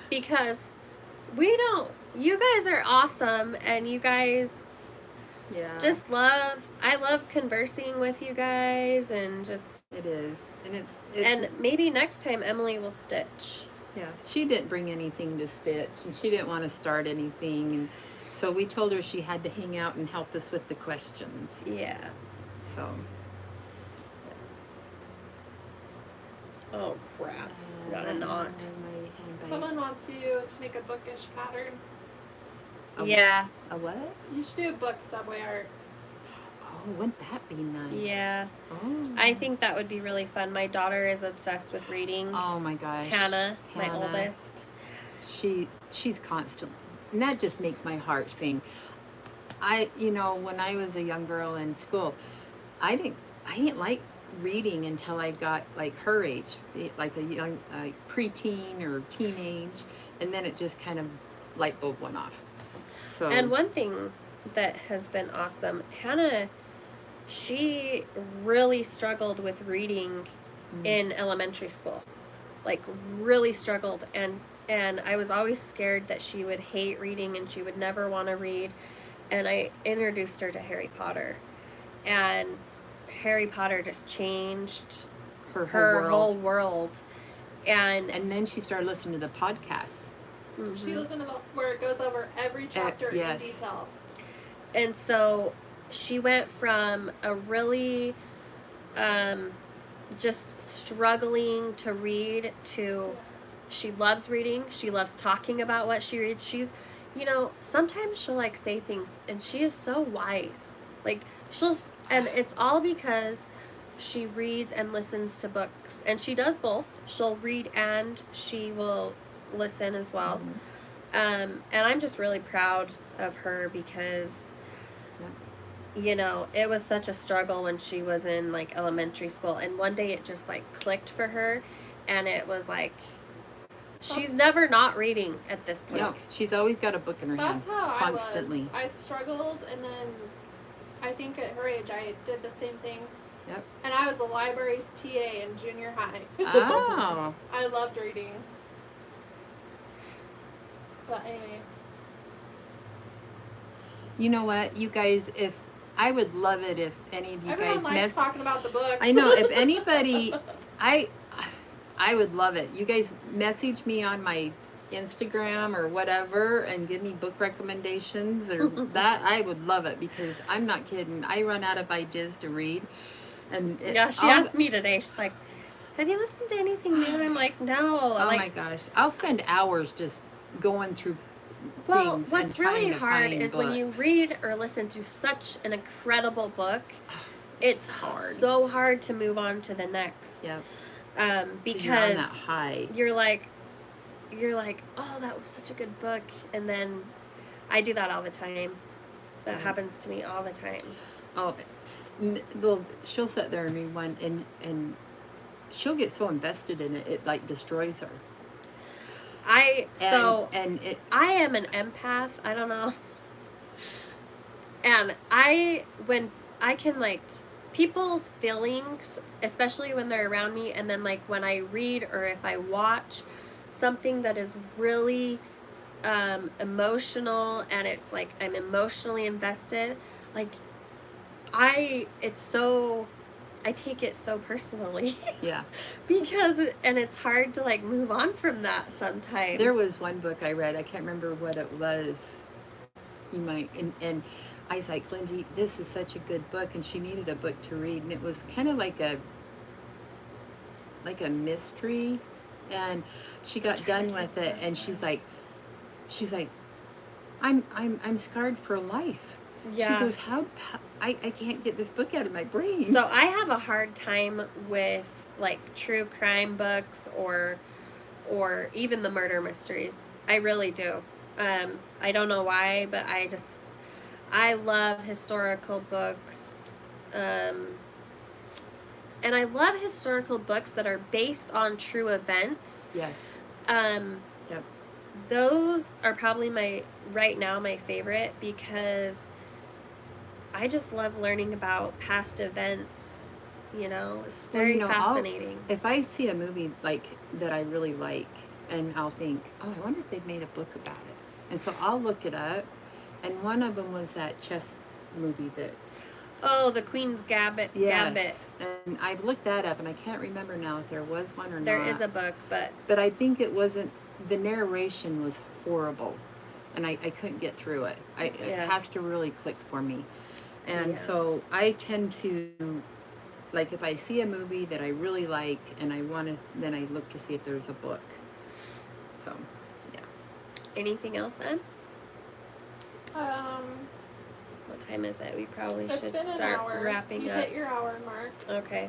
[SPEAKER 1] Because we don't. You guys are awesome, and you guys
[SPEAKER 2] Yeah.
[SPEAKER 1] I love conversing with you guys and just,
[SPEAKER 2] It is. And it's
[SPEAKER 1] and maybe next time Emily will stitch.
[SPEAKER 2] yeah, she didn't bring anything to stitch, and she didn't want to start anything, and so we told her she had to hang out and help us with the questions.
[SPEAKER 1] Yeah.
[SPEAKER 2] So
[SPEAKER 1] Oh crap. Got a knot.
[SPEAKER 3] Someone wants you to make a bookish pattern.
[SPEAKER 1] Yeah.
[SPEAKER 2] A what?
[SPEAKER 3] You should do a book subway art.
[SPEAKER 2] Oh, wouldn't that be nice?
[SPEAKER 1] Yeah.
[SPEAKER 2] Oh.
[SPEAKER 1] I think that would be really fun. My daughter is obsessed with reading.
[SPEAKER 2] Oh my gosh.
[SPEAKER 1] Hannah, my oldest.
[SPEAKER 2] She's constantly, and that just makes my heart sing. When I was a young girl in school, I didn't like reading until I got like her age, like a young preteen or teenage, and then it just kind of light bulb went off. So
[SPEAKER 1] And one thing that has been awesome, Hannah, she really struggled with reading in elementary school. Like really struggled, and I was always scared that she would hate reading and she would never want to read. And I introduced her to Harry Potter. And Harry Potter just changed
[SPEAKER 2] her
[SPEAKER 1] whole world. And
[SPEAKER 2] then she started listening to the podcasts.
[SPEAKER 3] She listened to where it goes over every chapter
[SPEAKER 2] yes.
[SPEAKER 3] in detail.
[SPEAKER 1] And so she went from a really just struggling to read to she loves reading. She loves talking about what she reads. She's, sometimes she'll like say things and she is so wise. Like and it's all because she reads and listens to books. And she does both. She'll read and she will listen as well. And I'm just really proud of her because it was such a struggle when she was in like elementary school, and one day it just like clicked for her, and it was like she's never not reading at this point.
[SPEAKER 2] No, she's always got a book in her hand.
[SPEAKER 3] That's how
[SPEAKER 2] constantly.
[SPEAKER 3] I struggled, and then I think at her age I did the same thing.
[SPEAKER 2] Yep.
[SPEAKER 3] And I was the library's TA in junior high.
[SPEAKER 2] Oh.
[SPEAKER 3] I loved reading. But anyway.
[SPEAKER 2] You know what, you guys, I would love it if any of you
[SPEAKER 3] Everyone
[SPEAKER 2] guys
[SPEAKER 3] likes talking about the books.
[SPEAKER 2] I know, if anybody, I would love it. You guys message me on my Instagram or whatever and give me book recommendations or that. I would love it because I'm not kidding. I run out of ideas to read. And
[SPEAKER 1] she asked me today, she's like, have you listened to anything new? And I'm like, no.
[SPEAKER 2] Oh my gosh. I'll spend hours just going through things.
[SPEAKER 1] What's really hard is
[SPEAKER 2] books.
[SPEAKER 1] when you read or listen to such an incredible book, it's
[SPEAKER 2] hard.
[SPEAKER 1] so hard to move on to the next.
[SPEAKER 2] Yep.
[SPEAKER 1] Because
[SPEAKER 2] you're on that high.
[SPEAKER 1] You're like, oh, that was such a good book, and then I do that all the time. That happens to me all the time.
[SPEAKER 2] Oh, well, she'll sit there and read one, and she'll get so invested in it, it like destroys her. I am an empath. I don't know. And when I can like people's feelings, especially when they're around me, and then like when I read or if I watch something that is really emotional and it's like I'm emotionally invested, like I take it so personally. Yeah. And it's hard to like move on from that sometimes. There was one book I read, I can't remember what it was. You might, and I was like, Lindsay, this is such a good book, and she needed a book to read, and it was kind of like a mystery, and she got done with it, and she's like, I'm scarred for life. Yeah. She goes, how I can't get this book out of my brain. So I have a hard time with like true crime books or even the murder mysteries. I really do. I don't know why, but I love historical books. And I love historical books that are based on true events. Yes. Yep. Those are probably right now my favorite because I just love learning about past events. It's very fascinating. If I see a movie like that I really like, and I'll think, oh, I wonder if they've made a book about it. And so I'll look it up. And one of them was that chess movie that.
[SPEAKER 1] Oh, the Queen's Gambit.
[SPEAKER 2] Yes, and I've looked that up, and I can't remember now if there was one or not.
[SPEAKER 1] There is a book, but
[SPEAKER 2] I think it wasn't. The narration was horrible, and I couldn't get through it. It has to really click for me, and so I tend to, like, if I see a movie that I really like and I want to, then I look to see if there's a book. So, yeah.
[SPEAKER 1] Anything else, Em?
[SPEAKER 3] Um,
[SPEAKER 1] What time is it? We probably
[SPEAKER 3] it's
[SPEAKER 1] should
[SPEAKER 3] been an
[SPEAKER 1] start
[SPEAKER 3] hour.
[SPEAKER 1] wrapping
[SPEAKER 3] You
[SPEAKER 1] up.
[SPEAKER 3] hit your hour mark.
[SPEAKER 1] Okay.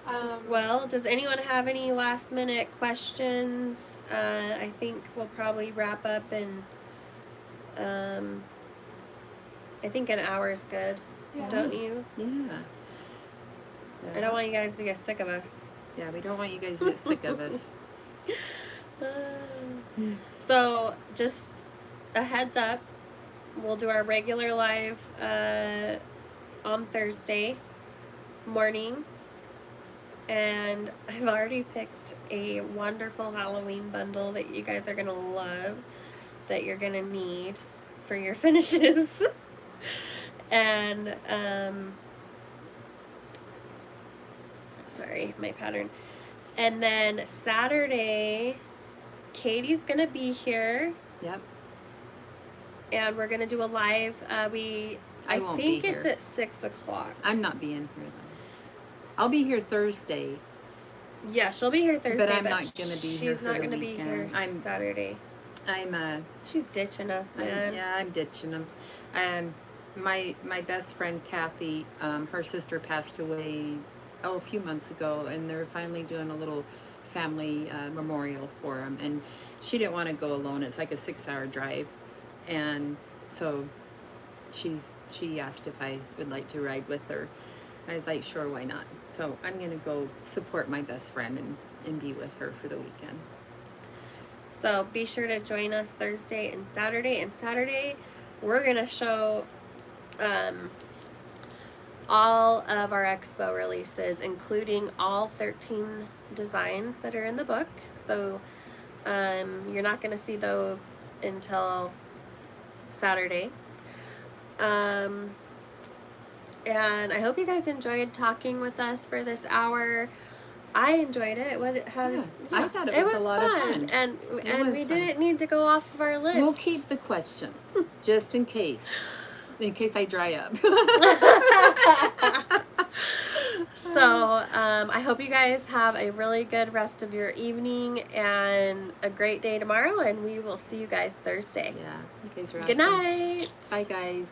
[SPEAKER 3] Well,
[SPEAKER 1] Well, does anyone have any last minute questions? I think we'll probably wrap up in, I think an hour is good.
[SPEAKER 3] yeah.
[SPEAKER 1] Don't you?
[SPEAKER 2] Yeah.
[SPEAKER 1] I don't want you guys to get sick of us.
[SPEAKER 2] Yeah, we don't want you guys to get sick of us.
[SPEAKER 1] So, just a heads up, we'll do our regular live on Thursday morning. And I've already picked a wonderful Halloween bundle that you guys are going to love, that you're going to need for your finishes. And, sorry, my pattern. And then Saturday, Katie's going to be here.
[SPEAKER 2] Yep.
[SPEAKER 1] And we're going to do a live. I
[SPEAKER 2] won't
[SPEAKER 1] think
[SPEAKER 2] be
[SPEAKER 1] it's
[SPEAKER 2] here.
[SPEAKER 1] at 6 o'clock.
[SPEAKER 2] I'm not being here though. I'll be here Thursday.
[SPEAKER 1] Yeah, she'll be here Thursday,
[SPEAKER 2] but I'm not going to be here.
[SPEAKER 1] She's not going to be here Saturday. She's ditching us, man.
[SPEAKER 2] I'm ditching them. My best friend Kathy, her sister passed away a few months ago, and they're finally doing a little family memorial for him. And she didn't want to go alone. It's like a 6-hour drive, and so she asked if I would like to ride with her. I was like, sure, why not? So I'm going to go support my best friend and be with her for the weekend.
[SPEAKER 1] So be sure to join us Thursday and Saturday. And Saturday, we're going to show all of our Expo releases, including all 13 designs that are in the book. So you're not going to see those until Saturday. And I hope you guys enjoyed talking with us for this hour. I enjoyed it.
[SPEAKER 2] I thought it was a lot of fun.
[SPEAKER 1] And we didn't need to go off of our list.
[SPEAKER 2] We'll keep the questions just in case I dry up.
[SPEAKER 1] So I hope you guys have a really good rest of your evening and a great day tomorrow, and we will see you guys Thursday.
[SPEAKER 2] Yeah, you guys are awesome.
[SPEAKER 1] Good night.
[SPEAKER 2] Bye, guys.